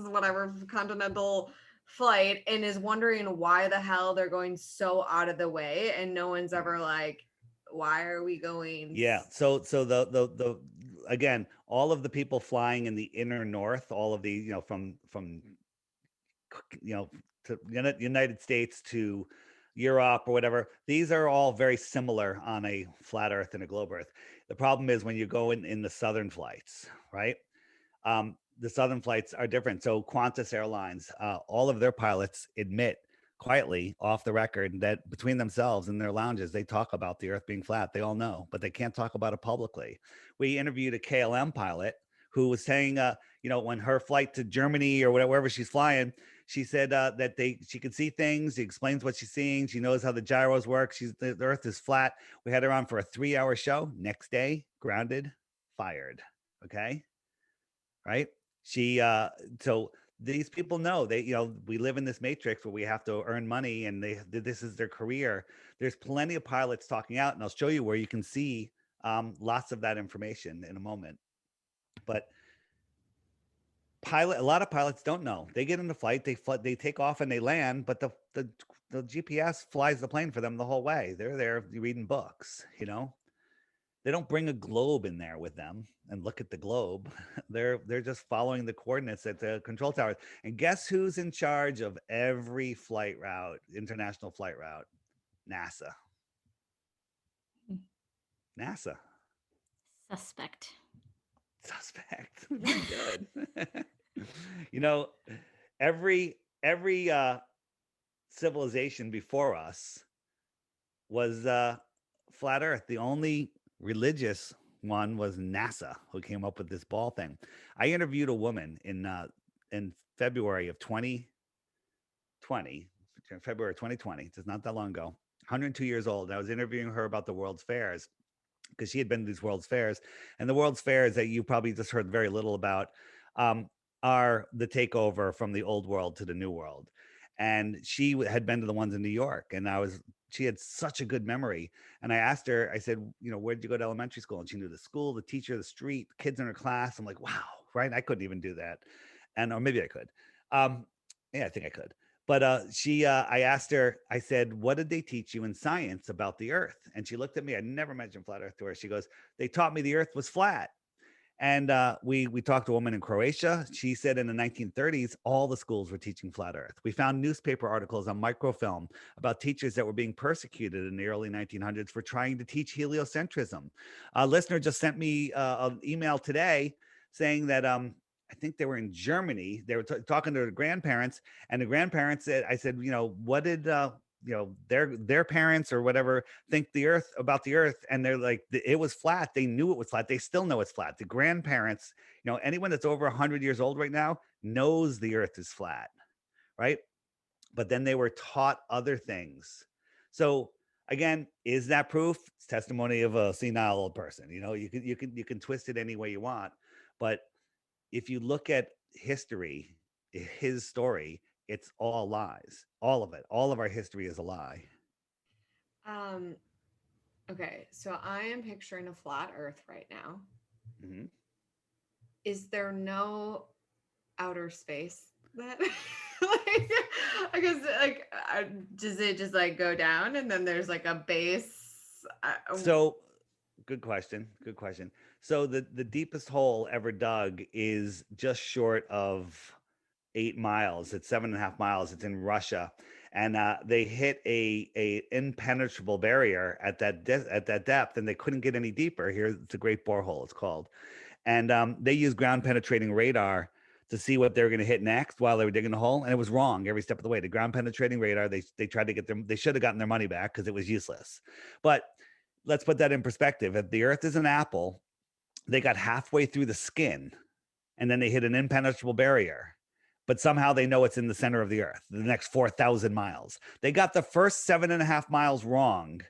whatever continental flight and is wondering why the hell they're going so out of the way, and no one's ever like, why are we going? Yeah. So the again, all of the people flying in the inner north, all of the, from to United States to Europe or whatever, these are all very similar on a flat Earth and a globe Earth. The problem is when you go in the southern flights, right? The southern flights are different. So Qantas Airlines, all of their pilots admit quietly off the record that between themselves in their lounges, they talk about the Earth being flat. They all know, but they can't talk about it publicly. We interviewed a KLM pilot who was saying, when her flight to Germany or wherever she's flying, she said that she could see things. She explains what she's seeing. She knows how the gyros work. The Earth is flat. We had her on for a 3-hour show. Next day, grounded, fired. Okay, right? So these people know we live in this matrix where we have to earn money, and this is their career. There's plenty of pilots talking out, and I'll show you where you can see lots of that information in a moment. But a lot of pilots don't know. They get into flight, they take off and they land, but the GPS flies the plane for them the whole way. They're there reading books. They don't bring a globe in there with them and look at the globe. They're just following the coordinates at the control towers. And guess who's in charge of every flight route, international flight route? NASA. NASA. Suspect. Very good. Every civilization before us was flat Earth. The only religious one was NASA, who came up with this ball thing. I interviewed a woman in February of 2020, February 2020. It's not that long ago. 102 years old. I was interviewing her about the World's Fairs because she had been to these World's Fairs, and the World's Fairs that you probably just heard very little about are the takeover from the old world to the new world. And she had been to the ones in New York, and she had such a good memory. And I asked her, I said, where did you go to elementary school? And she knew the school, the teacher, the street, kids in her class. I'm like, wow, right? I couldn't even do that. Or maybe I could. Yeah, I think I could. But I asked her, I said, what did they teach you in science about the Earth? And she looked at me. I never mentioned flat Earth to her. She goes, they taught me the Earth was flat. And we talked to a woman in Croatia. She said in the 1930s, all the schools were teaching flat Earth. We found newspaper articles on microfilm about teachers that were being persecuted in the early 1900s for trying to teach heliocentrism. A listener just sent me an email today saying that I think they were in Germany. They were talking to their grandparents, and the grandparents said, I said, what did their parents or whatever think about the Earth, and they're like, it was flat. They knew it was flat. They still know it's flat. The grandparents, anyone that's over 100 years old right now knows the Earth is flat, right? But then they were taught other things. So again, is that proof? It's testimony of a senile old person. You can twist it any way you want, but if you look at history, his story, it's all lies. All of it. All of our history is a lie. Okay, so I am picturing a flat Earth right now. Mm-hmm. Is there no outer space that I guess does it just go down and then there's a base? So good question. So the deepest hole ever dug is just short of 8 miles. It's 7.5 miles. It's in Russia, and they hit a impenetrable barrier at that depth, and they couldn't get any deeper. Here, it's a great borehole. It's called, And they used ground penetrating radar to see what they were going to hit next while they were digging the hole. And it was wrong every step of the way. The ground penetrating radar, they tried to get them, they should have gotten their money back because it was useless. But let's put that in perspective. If the earth is an apple, they got halfway through the skin and then they hit an impenetrable barrier. But somehow they know it's in the center of the earth, the next 4,000 miles. They got the first 7.5 miles wrong,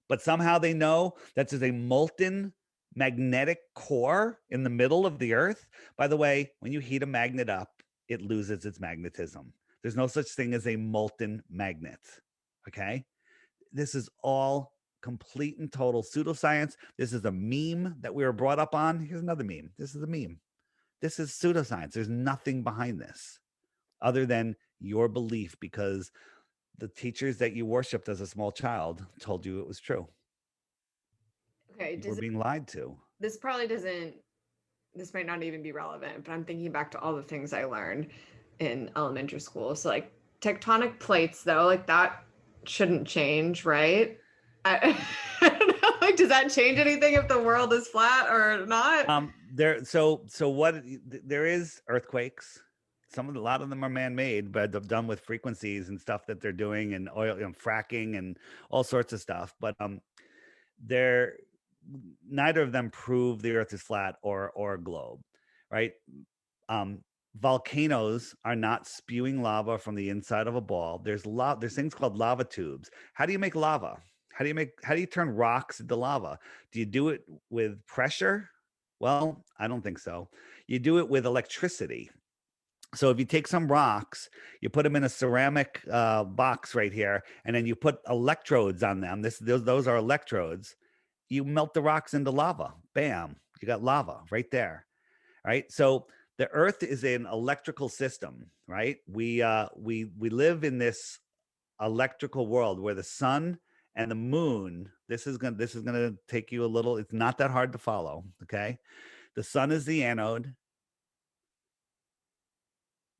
but somehow they know that there's a molten magnetic core in the middle of the earth. By the way, when you heat a magnet up, it loses its magnetism. There's no such thing as a molten magnet. Okay. This is all complete and total pseudoscience. This is a meme that we were brought up on. Here's another meme. This is a meme. This is pseudoscience. There's nothing behind this other than your belief because the teachers that you worshipped as a small child told you it was true. Okay. You were being lied to. This probably doesn't, this might not even be relevant, but I'm thinking back to all the things I learned in elementary school. So like tectonic plates though, like that shouldn't change, right? I don't know, like, does that change anything if the world is flat or not? There is earthquakes. A lot of them are man-made, but they're done with frequencies and stuff that they're doing and oil, fracking and all sorts of stuff. But neither of them prove the earth is flat or a globe, right? Volcanoes are not spewing lava from the inside of a ball. There's things called lava tubes. How do you make lava? How do you turn rocks into lava? Do you do it with pressure? Well, I don't think so. You do it with electricity. So if you take some rocks, you put them in a ceramic box right here, and then you put electrodes on them. Those are electrodes. You melt the rocks into lava. Bam, you got lava right there. Right. So the earth is an electrical system, right? We live in this electrical world where the sun and the moon, this is gonna take you a little, it's not that hard to follow. Okay. The sun is the anode.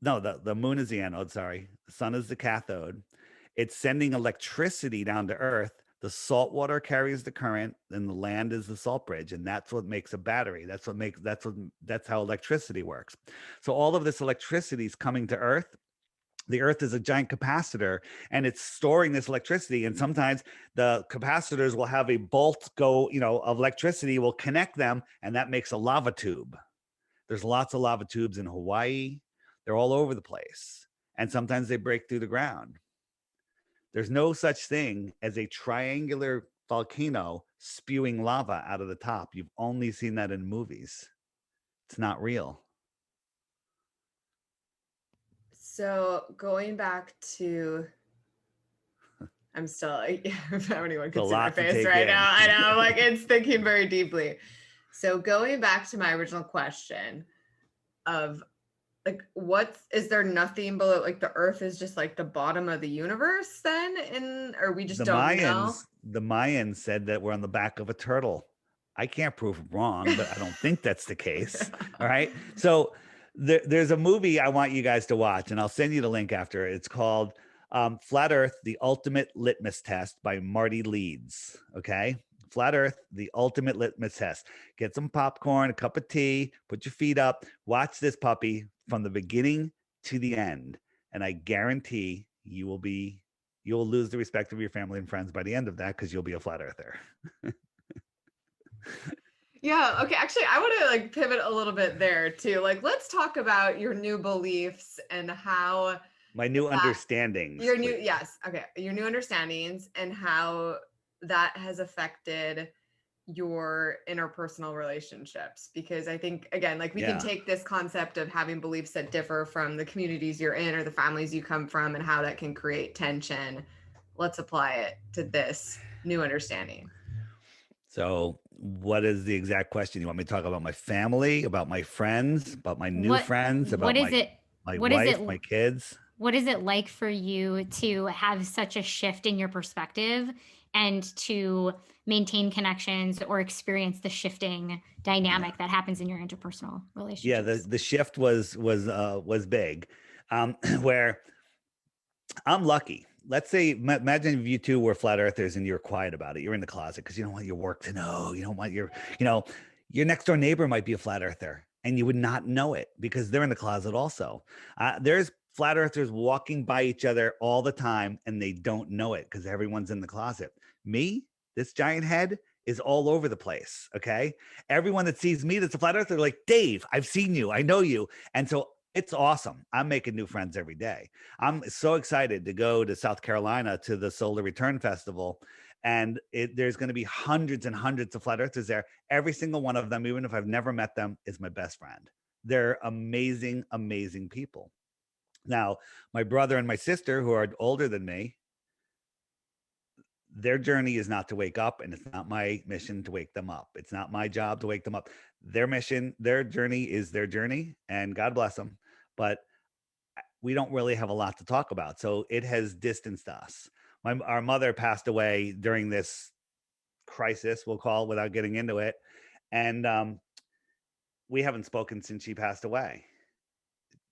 No, the moon is the anode, sorry. The sun is the cathode. It's sending electricity down to earth. The salt water carries the current, and the land is the salt bridge, and that's what makes a battery. That's how electricity works. So all of this electricity is coming to earth. The earth is a giant capacitor, and it's storing this electricity. And sometimes the capacitors will have a bolt go, of electricity will connect them, and that makes a lava tube. There's lots of lava tubes in Hawaii. They're all over the place. And sometimes they break through the ground. There's no such thing as a triangular volcano spewing lava out of the top. You've only seen that in movies. It's not real. So going back to, I'm still, I don't anyone can see my face right now. I know, like it's thinking very deeply. So going back to my original question of like, is there nothing below, like the earth is just like the bottom of the universe then? Or we just don't know? The Mayans said that we're on the back of a turtle. I can't prove them wrong, but I don't think that's the case. All right. So there's a movie I want you guys to watch, and I'll send you the link after. It's called Flat Earth, The Ultimate Litmus Test by Marty Leeds. Okay. Flat Earth, The Ultimate Litmus Test. Get some popcorn, a cup of tea, put your feet up, watch this puppy from the beginning to the end. And I guarantee you will lose the respect of your family and friends by the end of that because you'll be a flat earther. Yeah. Okay. Actually, I want to like pivot a little bit there too. Like, let's talk about your new beliefs and how my new understandings. Your new, yes. Okay. Your new understandings and how that has affected your interpersonal relationships. Because I think, again, like we can take this concept of having beliefs that differ from the communities you're in or the families you come from and how that can create tension. Let's apply it to this new understanding. So what is the exact question? You want me to talk about my family, about my friends, about my new friends, about my wife, my kids? What is it like for you to have such a shift in your perspective and to maintain connections or experience the shifting dynamic that happens in your interpersonal relationships? Yeah, the shift was big, where I'm lucky. Let's say, imagine if you two were flat earthers and you're quiet about it. You're in the closet because you don't want your work to know. You don't want Your next door neighbor might be a flat earther and you would not know it because they're in the closet also. There's flat earthers walking by each other all the time and they don't know it because everyone's in the closet. Me, this giant head is all over the place. Okay. Everyone that sees me that's a flat earther, they're like, Dave, I've seen you. I know you. And so it's awesome. I'm making new friends every day. I'm so excited to go to South Carolina to the Solar Return Festival. And there's going to be hundreds and hundreds of flat earthers there. Every single one of them, even if I've never met them, is my best friend. They're amazing, amazing people. Now, my brother and my sister, who are older than me, their journey is not to wake up, and it's not my mission to wake them up. It's not my job to wake them up. Their mission, their journey is their journey, and God bless them. But we don't really have a lot to talk about. So it has distanced us. Our mother passed away during this crisis, we'll call it, without getting into it. And we haven't spoken since she passed away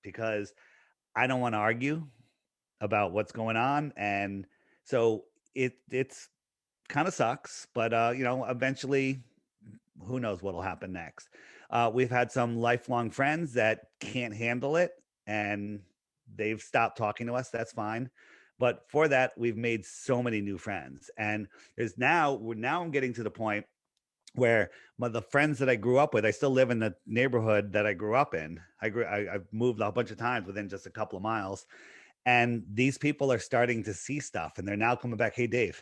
because I don't want to argue about what's going on. And so it's kind of sucks, but eventually who knows what'll happen next. We've had some lifelong friends that can't handle it and they've stopped talking to us. That's fine. But for that, we've made so many new friends. And now I'm getting to the point where the friends that I grew up with, I still live in the neighborhood that I grew up in. I've moved a bunch of times within just a couple of miles. And these people are starting to see stuff and they're now coming back. Hey, Dave,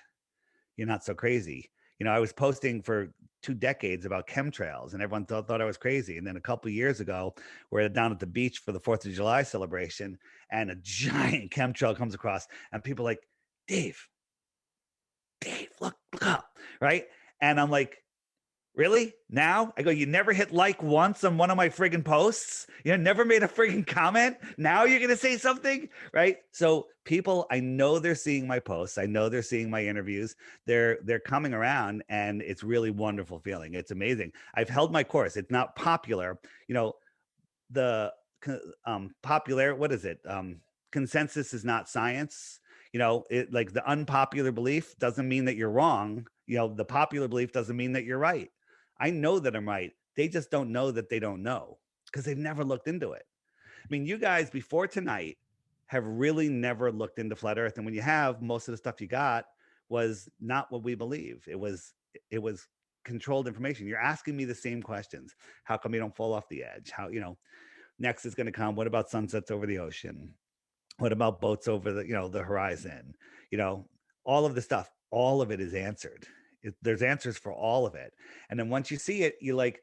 you're not so crazy. I was posting for 2 decades about chemtrails and everyone thought I was crazy. And then a couple of years ago, we're down at the beach for the 4th of July celebration and a giant chemtrail comes across and people are like, Dave, look up, right? And I'm like, really? Now? I go, you never hit like once on one of my friggin' posts? You never made a friggin' comment? Now you're going to say something, right? So people, I know they're seeing my posts. I know they're seeing my interviews. They're coming around and it's really wonderful feeling. It's amazing. I've held my course. It's not popular. The popular, what is it? Consensus is not science. Like the unpopular belief doesn't mean that you're wrong. The popular belief doesn't mean that you're right. I know that I'm right. They just don't know that they don't know because they've never looked into it. I mean, you guys before tonight have really never looked into flat earth. And when you have, most of the stuff you got was not what we believe. It was controlled information. You're asking me the same questions. How come you don't fall off the edge? How, next is going to come. What about sunsets over the ocean? What about boats over the horizon? All of the stuff, all of it is answered. There's answers for all of it. And then once you see it, you're like,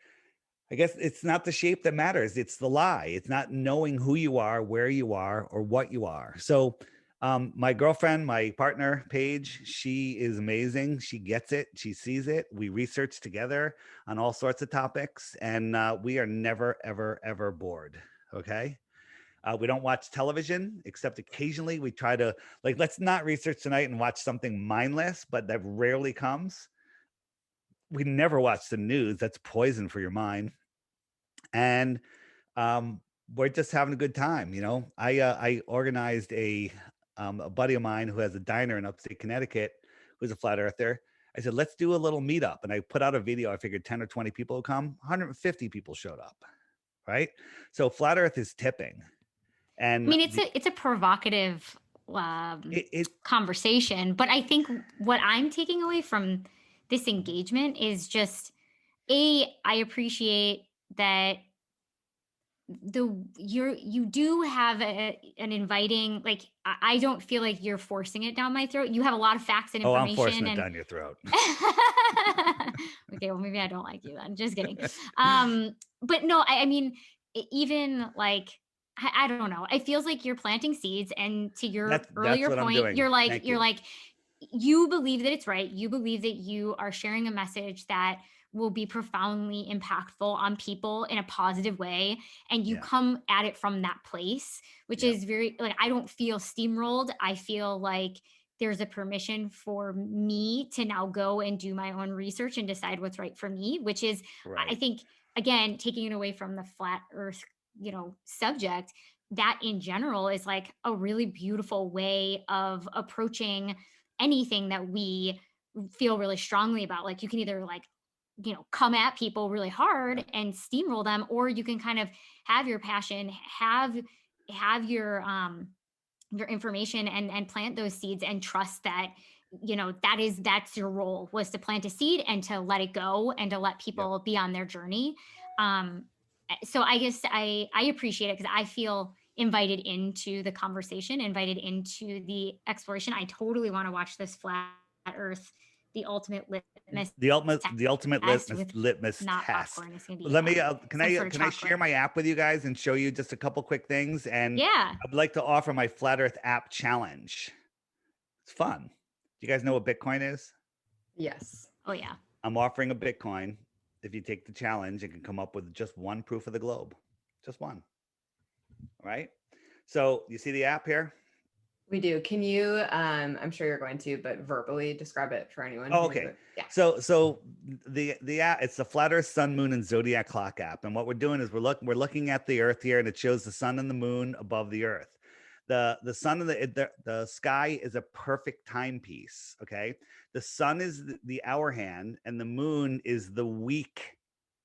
I guess it's not the shape that matters. It's the lie. It's not knowing who you are, where you are, or what you are. So my girlfriend, my partner, Paige, she is amazing. She gets it. She sees it. We research together on all sorts of topics. And we are never, ever, ever bored. Okay. We don't watch television, except occasionally we try to, like, let's not research tonight and watch something mindless, but that rarely comes. We never watch the news. That's poison for your mind. And we're just having a good time. I organized a buddy of mine who has a diner in upstate Connecticut, who's a flat earther. I said, let's do a little meetup. And I put out a video. I figured 10 or 20 people would come. 150 people showed up. Right. So flat earth is tipping. And I mean, it's a provocative conversation, but I think what I'm taking away from this engagement is just I appreciate that you do have an inviting, like, I don't feel like you're forcing it down my throat. You have a lot of facts and information. I'm forcing it down your throat. Okay, well, maybe I don't like you then. Just kidding. But no, I mean, even like, I don't know. It feels like you're planting seeds, and to your earlier point, you're like, you believe that it's right. You believe that you are sharing a message that will be profoundly impactful on people in a positive way. And you come at it from that place, which is very, like, I don't feel steamrolled. I feel like there's a permission for me to now go and do my own research and decide what's right for me, which is, I think, again, taking it away from the flat earth, subject, that in general is like a really beautiful way of approaching anything that we feel really strongly about. Like, you can either like come at people really hard and steamroll them, or you can kind of have your passion, have your information and plant those seeds and trust that that's your role, was to plant a seed and to let it go and to let people be on their journey. So I guess I appreciate it because I feel invited into the conversation, invited into the exploration. I totally want to watch this Flat Earth, the ultimate litmus litmus not test. Popcorn. It's gonna be Let me can I share chocolate. my app with you guys and show you just a couple quick things? And Yeah, I'd like to offer my Flat Earth app challenge. It's fun. Do you guys know what Bitcoin is? Yes. Oh yeah. I'm offering a Bitcoin. If you take the challenge, you can come up with just one proof of the globe. Just one. All right. So you see the app here? We do. Can you, I'm sure you're going to, but verbally describe it for anyone. Oh, okay. Yeah. So the app, it's the Flat Earth, Sun, Moon, and Zodiac Clock app. And what we're doing is we're looking at the Earth here, and it shows the sun and the moon above the Earth. The sun and the sky is a perfect timepiece. Okay. The sun is the hour hand, and the moon is the week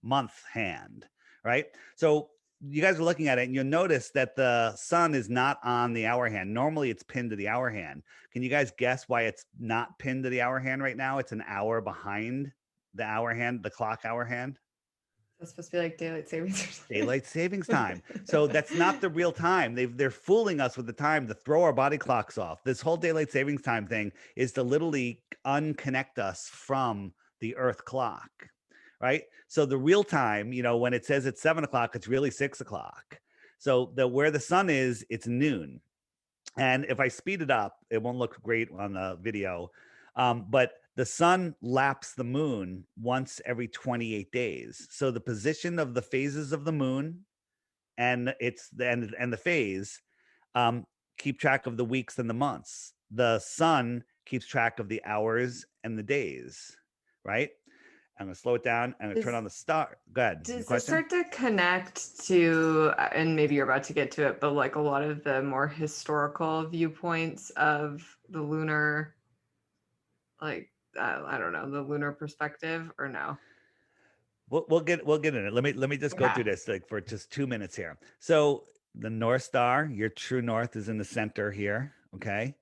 month hand. Right. So you guys are looking at it and you'll notice that the sun is not on the hour hand. Normally it's pinned to the hour hand. Can you guys guess why it's not pinned to the hour hand right now? It's an hour behind the hour hand, the clock hour hand. That's supposed to be like daylight savings or something. Daylight savings time. So that's not the real time. They're fooling us with the time to throw our body clocks off. This whole daylight savings time thing is to literally unconnect us from the Earth clock. Right. So the real time, when it says it's 7 o'clock, it's really 6 o'clock. So where the sun is, it's noon. And if I speed it up, it won't look great on the video. But the sun laps the moon once every 28 days. So the position of the phases of the moon and the phase keep track of the weeks and the months. The sun keeps track of the hours and the days. Right. I'm going to slow it down. I'm going to turn on the star. Go ahead. Does this start to connect to, and maybe you're about to get to it, but like a lot of the more historical viewpoints of the lunar, like, I don't know, the lunar perspective, or no? We'll get in it. Let me just go through this like for just 2 minutes here. So the North Star, your true north, is in the center here. Okay.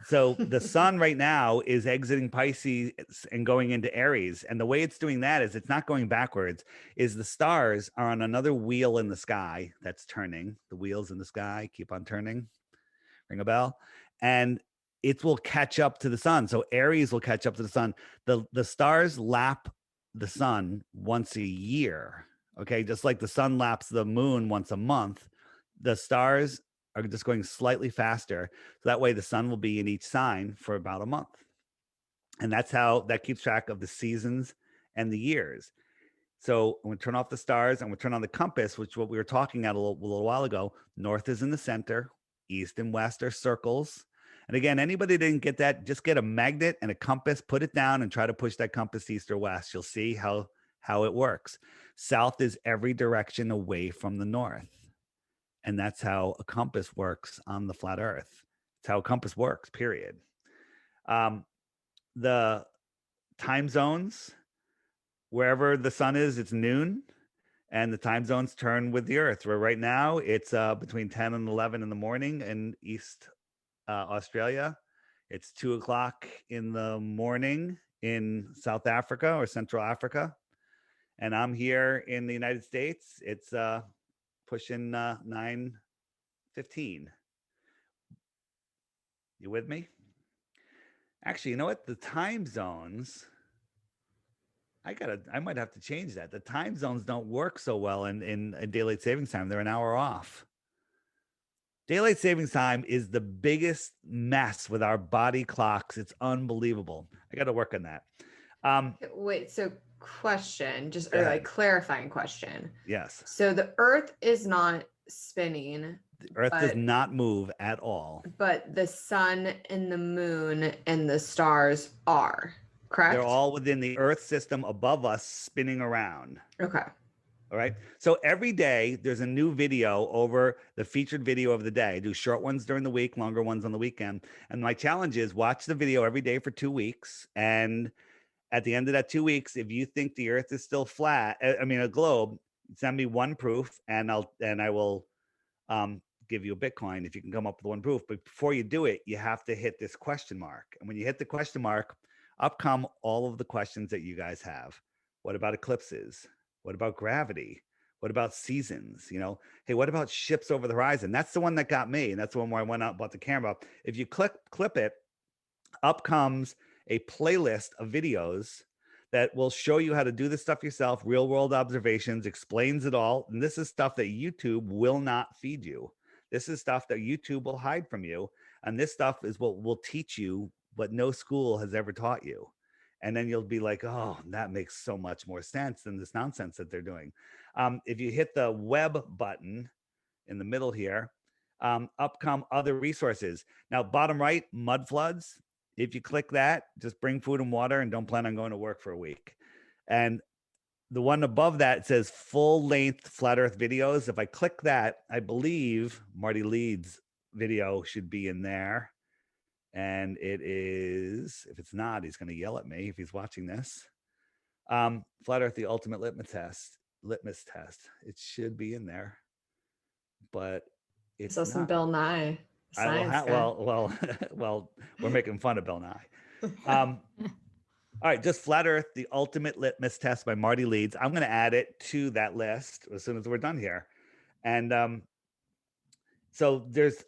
So the sun right now is exiting Pisces and going into Aries. And the way it's doing that is it's not going backwards, is the stars are on another wheel in the sky that's turning. The wheels in the sky keep on turning. Ring a bell. And it will catch up to the sun. So Aries will catch up to the sun. The stars lap the sun once a year. Okay. Just like the sun laps the moon once a month, the stars are just going slightly faster. So that way the sun will be in each sign for about a month. And that's how that keeps track of the seasons and the years. So I'm going to turn off the stars. I'm going to turn on the compass, which is what we were talking about a little while ago. North is in the center. East and west are circles. And again, anybody didn't get that, just get a magnet and a compass, put it down and try to push that compass east or west. You'll see how it works. South is every direction away from the north. And that's how a compass works on the flat earth. It's how a compass works, period. The time zones, wherever the sun is, it's noon. And the time zones turn with the earth. Where right now it's between 10 and 11 in the morning in East Australia. It's 2 o'clock in the morning in South Africa or Central Africa. And I'm here in the United States. It's pushing 9:15. You with me? Actually, you know what? The time zones, I might have to change that. The time zones don't work so well in daylight savings time. They're an hour off. Daylight savings time is the biggest mess with our body clocks. It's unbelievable. I got to work on that. Wait, so question, just or like clarifying question. Yes. So the Earth is not spinning. The Earth does not move at all. But the sun and the moon and the stars are, correct? They're all within the Earth system above us, spinning around. Okay. All right. So every day there's a new video over the featured video of the day. I do short ones during the week, longer ones on the weekend. And my challenge is watch the video every day for 2 weeks and at the end of that 2 weeks, if you think the earth is still flat, I mean, a globe, send me one proof and I will give you a Bitcoin if you can come up with one proof. But before you do it, you have to hit this question mark. And when you hit the question mark, up come all of the questions that you guys have. What about eclipses? What about gravity? What about seasons? You know, hey, what about ships over the horizon? That's the one that got me. And that's the one where I went out and bought the camera. If you clip it, up comes a playlist of videos that will show you how to do this stuff yourself, real world observations, explains it all. And this is stuff that YouTube will not feed you. This is stuff that YouTube will hide from you. And this stuff is what will teach you what no school has ever taught you. And then you'll be like, oh, that makes so much more sense than this nonsense that they're doing. If you hit the web button in the middle here, up come other resources. Now, bottom right, mud floods. If you click that, just bring food and water and don't plan on going to work for a week. And the one above that says full length flat earth videos. If I click that, I believe Marty Leeds video should be in there. And it is, if it's not, he's going to yell at me if he's watching this. Flat earth, the ultimate litmus test. It should be in there, but it's so not. Some Bill Nye. Well, we're making fun of Bill Nye. All right, just flat earth, the ultimate litmus test by Marty Leeds. I'm going to add it to that list as soon as we're done here. And so there's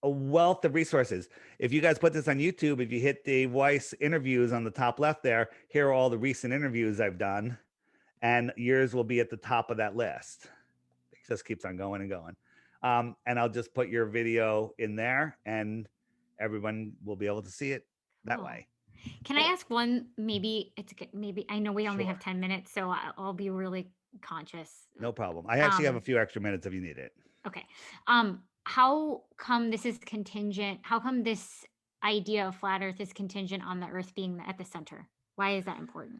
a wealth of resources. If you guys put this on YouTube, if you hit Dave Weiss interviews on the top left there, here are all the recent interviews I've done, and yours will be at the top of that list. It just keeps on going and going. And I'll just put your video in there and everyone will be able to see it that way. Can I ask one, maybe I know we only have 10 minutes, so I'll be really conscious. No problem. I actually have a few extra minutes if you need it. Okay. How come this is contingent? How come this idea of flat earth is contingent on the earth being at the center? Why is that important?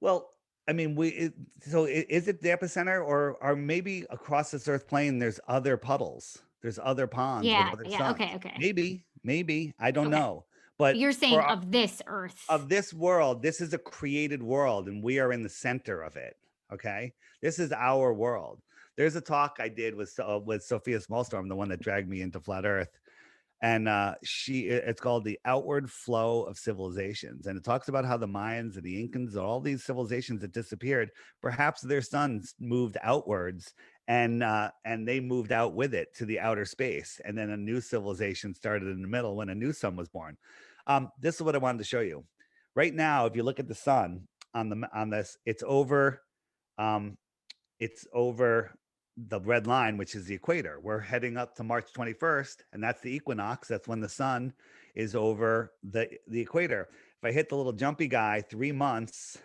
Well, I mean, is it the epicenter or maybe across this earth plane, there's other puddles. There's other ponds. Yeah. With other suns. Okay. Maybe. I don't know. But you're saying of this earth. Of this world, this is a created world and we are in the center of it. Okay. This is our world. There's a talk I did with Sophia Smallstorm, the one that dragged me into flat earth. And it's called The Outward Flow of Civilizations. And it talks about how the Mayans and the Incans, all these civilizations that disappeared, perhaps their suns moved outwards and they moved out with it to the outer space. And then a new civilization started in the middle when a new sun was born. This is what I wanted to show you. Right now, if you look at the sun on this, it's over the red line, which is the equator. We're heading up to March 21st, and that's the equinox. That's when the sun is over the equator. If I hit the little jumpy guy, 3 months,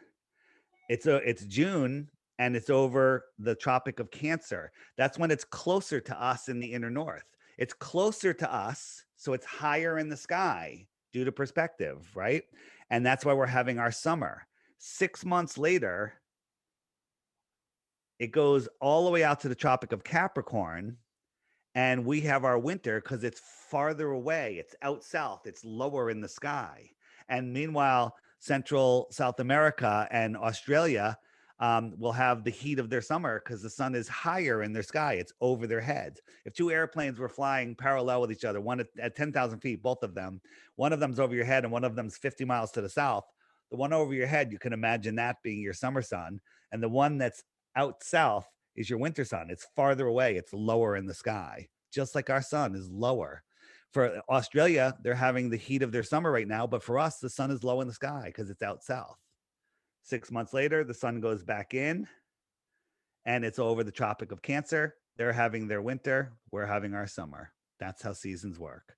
it's June, and it's over the Tropic of Cancer. That's when it's closer to us in the inner north. It's closer to us, so it's higher in the sky due to perspective, right? And that's why we're having our summer. 6 months later, it goes all the way out to the Tropic of Capricorn, and we have our winter because it's farther away. It's out south. It's lower in the sky. And meanwhile, Central South America and Australia will have the heat of their summer because the sun is higher in their sky. It's over their heads. If two airplanes were flying parallel with each other, one at 10,000 feet, both of them, one of them's over your head and one of them's 50 miles to the south. The one over your head, you can imagine that being your summer sun. And the one that's out south is your winter sun. It's farther away. It's lower in the sky, just like our sun is lower. For Australia, they're having the heat of their summer right now, but for us, the sun is low in the sky because it's out south. 6 months later, the sun goes back in and it's over the Tropic of Cancer. They're having their winter. We're having our summer. That's how seasons work,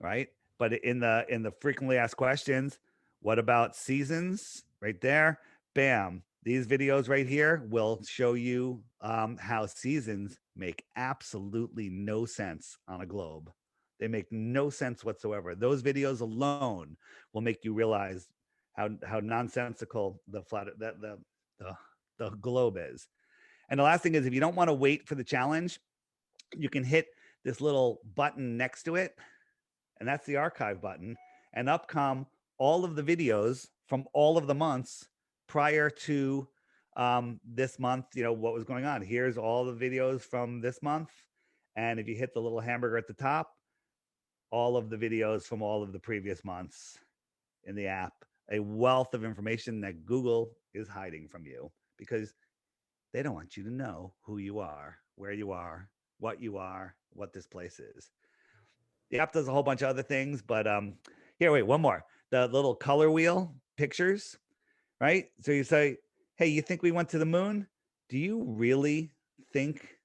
right? But in the frequently asked questions, what about seasons? Right there, bam. These videos right here will show you how seasons make absolutely no sense on a globe. They make no sense whatsoever. Those videos alone will make you realize how nonsensical the globe is. And the last thing is, if you don't want to wait for the challenge, you can hit this little button next to it, and that's the archive button. And up come all of the videos from all of the months prior to this month, what was going on. Here's all the videos from this month. And if you hit the little hamburger at the top, all of the videos from all of the previous months in the app, a wealth of information that Google is hiding from you because they don't want you to know who you are, where you are, what this place is. The app does a whole bunch of other things, but here, wait, one more. The little color wheel pictures, right? So you say, hey, you think we went to the moon? Do you really think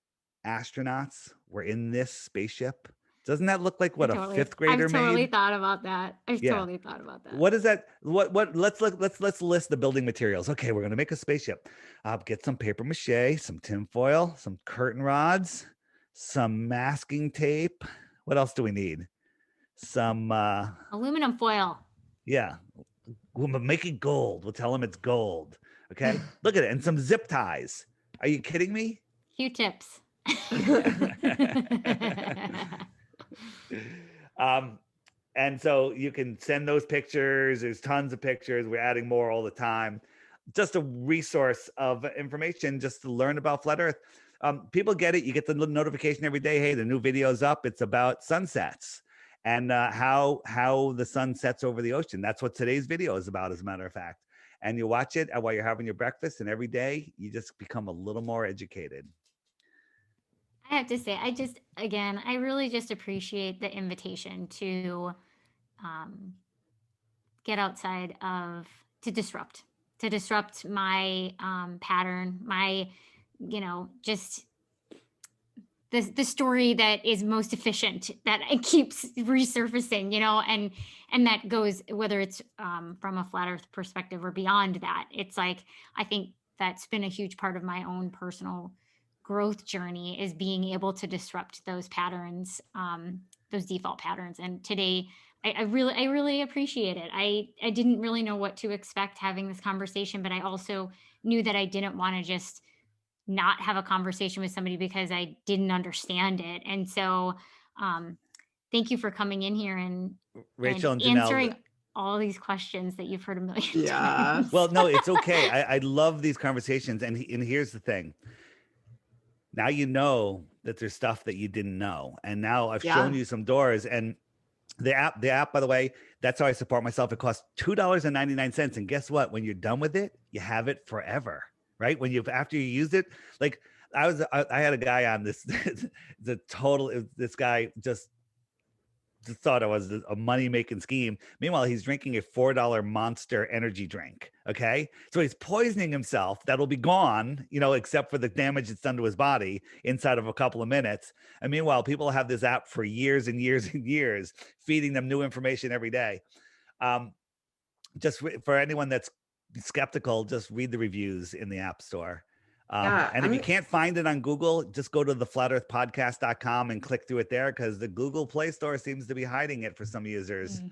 astronauts were in this spaceship? Doesn't that look like what a fifth grader made? I've totally thought about that. Totally thought about that. What is that? What? Let's list the building materials. Okay, we're gonna make a spaceship. Get some paper mache, some tinfoil, some curtain rods, some masking tape. What else do we need? Some aluminum foil. Yeah, we'll make it gold. We'll tell them it's gold. Okay, look at it, and some zip ties. Are you kidding me? Q-tips. And so you can send those pictures. There's tons of pictures. We're adding more all the time. Just a resource of information just to learn about flat Earth. People get it. You get the notification every day. Hey, the new video's up. It's about sunsets and how the sun sets over the ocean. That's what today's video is about, as a matter of fact. And you watch it while you're having your breakfast, and every day you just become a little more educated. I have to say, I really just appreciate the invitation to get outside to disrupt my pattern, my, just the story that is most efficient, that it keeps resurfacing, and that goes, whether it's from a flat Earth perspective or beyond that. It's like, I think that's been a huge part of my own personal growth journey, is being able to disrupt those patterns, those default patterns. And today, I really appreciate it. I didn't really know what to expect having this conversation, but I also knew that I didn't want to just not have a conversation with somebody because I didn't understand it. And so thank you for coming in here and Rachel and answering all these questions that you've heard a million times. Well, no, it's okay. I love these conversations. And here's the thing. Now you know that there's stuff that you didn't know. And now I've shown you some doors. And the app, by the way, that's how I support myself. It costs $2.99. And guess what? When you're done with it, you have it forever, right? After you used it, like I had a guy on this, this guy just thought it was a money-making scheme. Meanwhile, he's drinking a $4 Monster energy drink. Okay. So he's poisoning himself. That'll be gone, except for the damage it's done to his body inside of a couple of minutes. And meanwhile, people have this app for years and years and years, feeding them new information every day. Just for anyone that's skeptical, just read the reviews in the App Store. And if you can't find it on Google, just go to theflatearthpodcast.com and click through it there, because the Google Play Store seems to be hiding it for some users.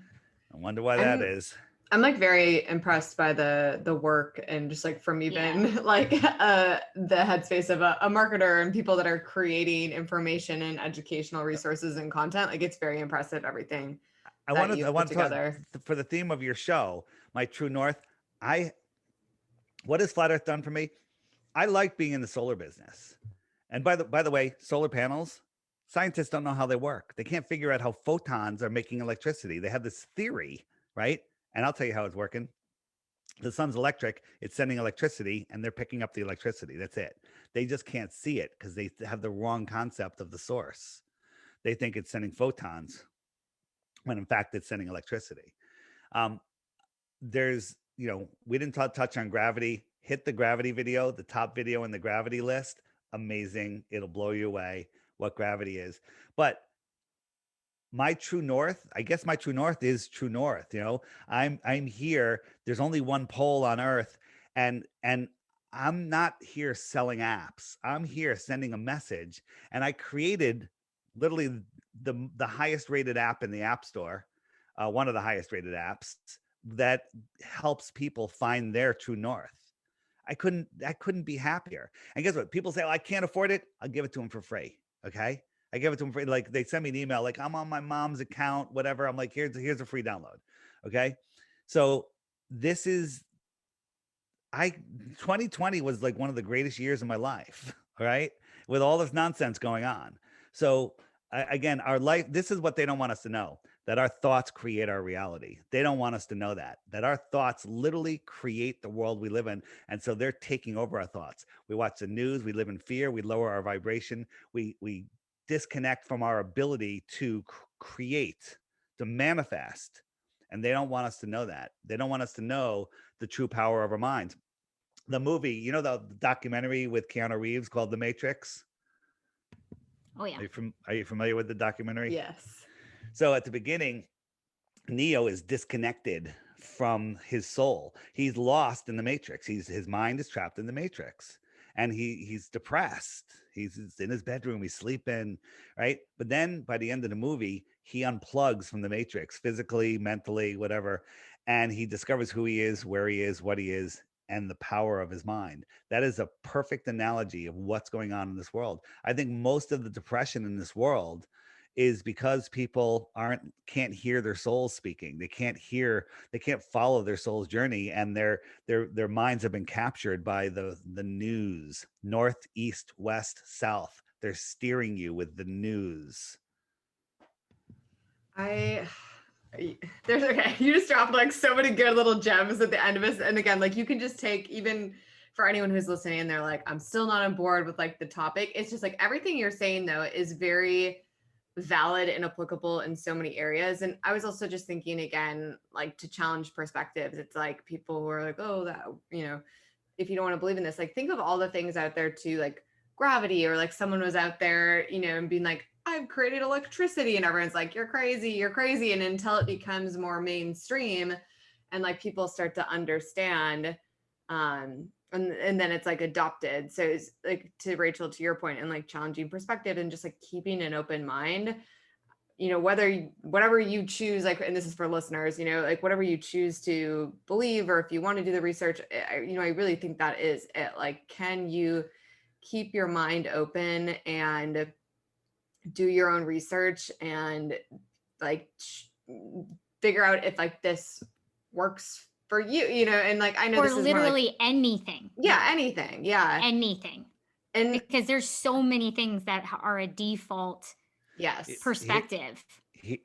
I wonder why that is. I'm like very impressed by the work, and just like from even like the headspace of a marketer and people that are creating information and educational resources and content. Like, it's very impressive, everything. I want to talk for the theme of your show, my true north. What has Flat Earth done for me? I like being in the solar business. And by the way, solar panels, scientists don't know how they work. They can't figure out how photons are making electricity. They have this theory, right? And I'll tell you how it's working. The sun's electric, it's sending electricity, and they're picking up the electricity. That's it. They just can't see it because they have the wrong concept of the source. They think it's sending photons, when in fact it's sending electricity. We didn't touch on gravity. Hit the gravity video, the top video in the gravity list. Amazing. It'll blow you away what gravity is. But my true north, I guess my true north is true north. I'm here. There's only one pole on Earth, and I'm not here selling apps. I'm here sending a message. And I created literally the highest rated app in the App Store, one of the highest rated apps that helps people find their true north. I couldn't be happier. And guess what? People say, I can't afford it. I'll give it to them for free. Okay. I give it to them free. Like, they send me an email, like, I'm on my mom's account, whatever. I'm like, here's a free download. Okay. So this is 2020 was like one of the greatest years of my life, right? With all this nonsense going on. So again, our life, this is what they don't want us to know, that our thoughts create our reality. They don't want us to know that our thoughts literally create the world we live in. And so they're taking over our thoughts. We watch the news, we live in fear, we lower our vibration, we disconnect from our ability to create, to manifest. And they don't want us to know that. They don't want us to know the true power of our minds. The movie, you know, the documentary with Keanu Reeves called The Matrix? Oh, yeah. Are you familiar with the documentary? Yes. So at the beginning, Neo is disconnected from his soul. He's lost in the Matrix. His mind is trapped in the Matrix, and he's depressed. He's in his bedroom. He's sleeping, right? But then by the end of the movie, he unplugs from the Matrix, physically, mentally, whatever, and he discovers who he is, where he is, what he is, and the power of his mind. That is a perfect analogy of what's going on in this world. I think most of the depression in this world is because people can't hear their souls speaking. They can't follow their soul's journey, and their minds have been captured by the news, north, east, west, south. They're steering you with the news. There's okay. You just dropped like so many good little gems at the end of it. And again, like you can just take, even for anyone who's listening and they're like, I'm still not on board with like the topic. It's just like everything you're saying though is very valid and applicable in so many areas. And I was also just thinking again, like to challenge perspectives. It's like people who are like, oh, that, you know, if you don't want to believe in this, like think of all the things out there too, like gravity, or like someone was out there, you know, and being like, I've created electricity, and everyone's like, you're crazy. And until it becomes more mainstream and like people start to understand, and then it's like adopted. So it's like, to Rachel, to your point, and like challenging perspective and just like keeping an open mind, you know, whatever you choose, like, and this is for listeners, you know, like whatever you choose to believe, or if you want to do the research, you know, I really think that is it. Like, can you keep your mind open and do your own research and like figure out if like this works for you, you know, and like, I know, or this is literally like, anything. Yeah. Anything. Yeah. Anything. And because there's so many things that are a default perspective.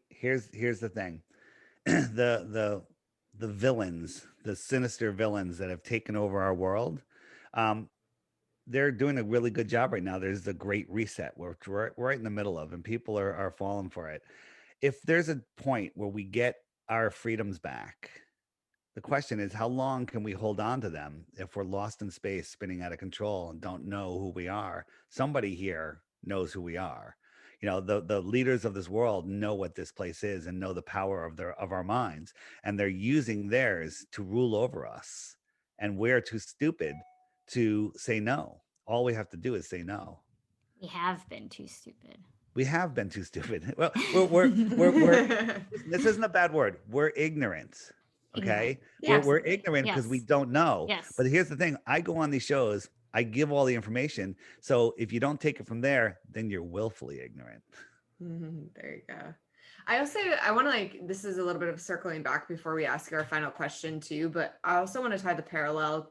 Here's the thing. the villains, the sinister villains that have taken over our world, they're doing a really good job right now. There's the Great Reset, we're right in the middle of, and people are falling for it. If there's a point where we get our freedoms back, the question is, how long can we hold on to them if we're lost in space, spinning out of control, and don't know who we are? Somebody here knows who we are. You know, the leaders of this world know what this place is and know the power of our minds, and they're using theirs to rule over us. And we're too stupid to say no. All we have to do is say no. We have been too stupid. We have been too stupid. Well, this isn't a bad word. We're ignorant. Okay. We're ignorant because we don't know. Yes. But here's the thing. I go on these shows, I give all the information. So if you don't take it from there, then you're willfully ignorant. There you go. I want to, like, this is a little bit of circling back before we ask our final question too, but I also want to tie the parallel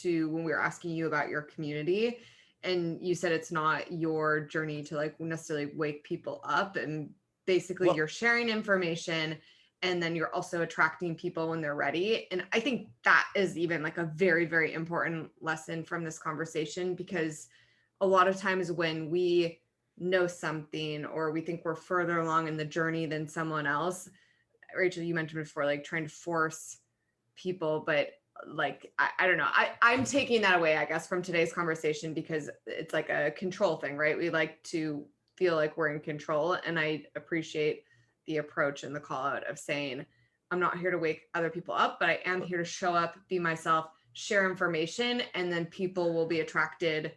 to when we were asking you about your community, and you said it's not your journey to like necessarily wake people up, and basically you're sharing information, and then you're also attracting people when they're ready. And I think that is even like a very, very important lesson from this conversation, because a lot of times when we know something or we think we're further along in the journey than someone else, Rachel, you mentioned before, like trying to force people, but like, I don't know. I'm taking that away, I guess, from today's conversation, because it's like a control thing, right? We like to feel like we're in control. And I appreciate the approach and the call out of saying, I'm not here to wake other people up, but I am here to show up, be myself, share information, and then people will be attracted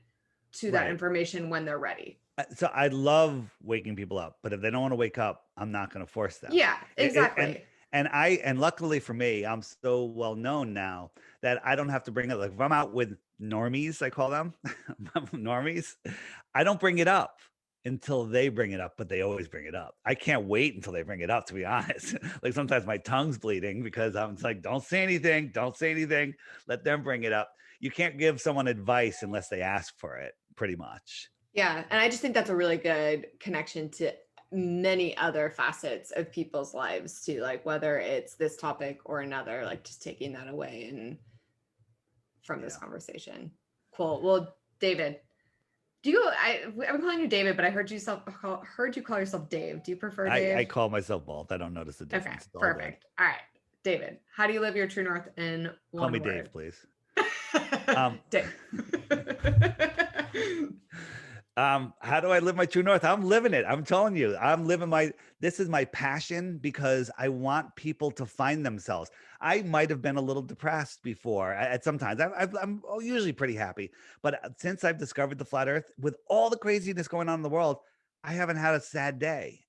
to that information when they're ready. So I love waking people up, but if they don't want to wake up, I'm not going to force them. Yeah, exactly. And luckily for me, I'm so well known now that I don't have to bring it. Like if I'm out with normies, I call them normies, I don't bring it up. until they bring it up, but they always bring it up. I can't wait until they bring it up, to be honest. Like sometimes my tongue's bleeding because I'm like, don't say anything. Don't say anything. Let them bring it up. You can't give someone advice unless they ask for it, pretty much. Yeah. And I just think that's a really good connection to many other facets of people's lives too, like whether it's this topic or another, like just taking that away and from this conversation. Cool. Well, David, I'm calling you David, but I heard you call yourself Dave. Do you prefer Dave? I call myself both. I don't notice the difference. Okay, perfect. All right, David, how do you live your true north in one word? Call me Dave, please. Dave. How do I live my true north? I'm living it. I'm telling you, this is my passion because I want people to find themselves. I might have been a little depressed before at sometimes. I'm usually pretty happy, but since I've discovered the flat earth with all the craziness going on in the world, I haven't had a sad day.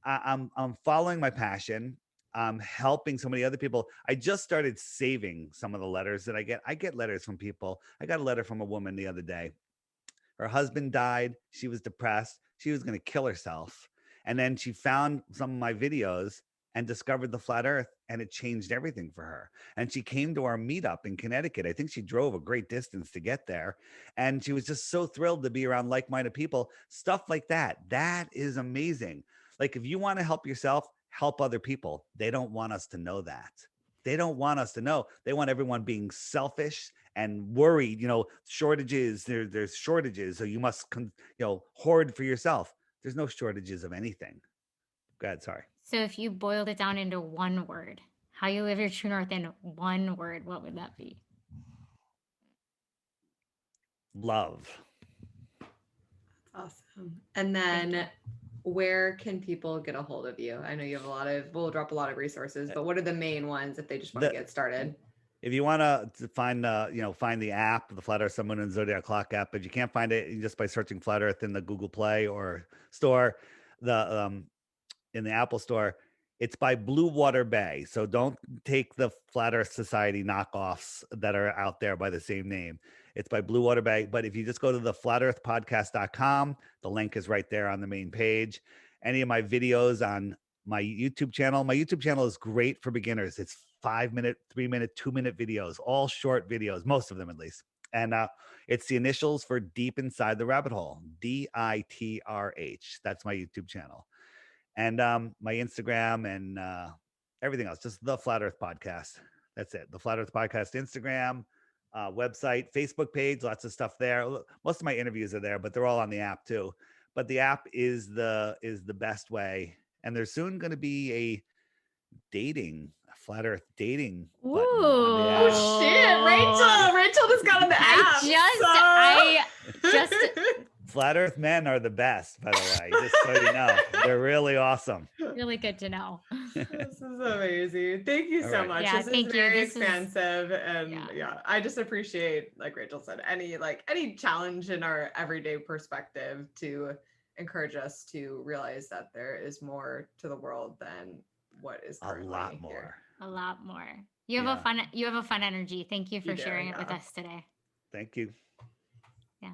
I'm following my passion. I'm helping so many other people. I just started saving some of the letters that I get. I get letters from people. I got a letter from a woman the other day. Her husband died. She was depressed. She was going to kill herself. And then she found some of my videos and discovered the flat earth, and it changed everything for her. And she came to our meetup in Connecticut. I think she drove a great distance to get there. And she was just so thrilled to be around like-minded people. Stuff like that. That is amazing. Like if you want to help yourself, help other people. They don't want us to know that. They don't want us to know. They want everyone being selfish and worried, shortages. There's shortages. So you must, hoard for yourself. There's no shortages of anything. Go ahead. Sorry. So if you boiled it down into one word, how you live your true north in one word, what would that be? Love. Awesome. And then where can people get a hold of you? I know you have we'll drop a lot of resources, but what are the main ones if they just want to get started? If you want to find the app, the Flat Earth Sun, Moon, and Zodiac Clock app, if you can't find it, just by searching Flat Earth in the Google Play or store, in the Apple Store, it's by Blue Water Bay. So don't take the Flat Earth Society knockoffs that are out there by the same name. It's by Blue Water Bay. But if you just go to the flatearthpodcast.com, the link is right there on the main page. Any of my videos on my YouTube channel. My YouTube channel is great for beginners. It's 5-minute, 3-minute, 2-minute videos, all short videos, most of them at least. And it's the initials for Deep Inside the Rabbit Hole, DITRH. That's my YouTube channel. And my Instagram and everything else, just the Flat Earth Podcast. That's it. The Flat Earth Podcast Instagram, website, Facebook page, lots of stuff there. Most of my interviews are there, but they're all on the app too. But the app is the best way. And there's soon going to be a Flat Earth dating button on the app. Oh shit, Rachel just got on the app. I just Flat Earth men are the best, by the way, just so you know. They're really awesome. Really good to know. This is amazing. Thank you so much. Yeah, this is very expansive. And I just appreciate, like Rachel said, any challenge in our everyday perspective to encourage us to realize that there is more to the world than what is currently a lot more. Here. A lot more. You have a fun energy. Thank you for sharing it with us today. Thank you. Yeah.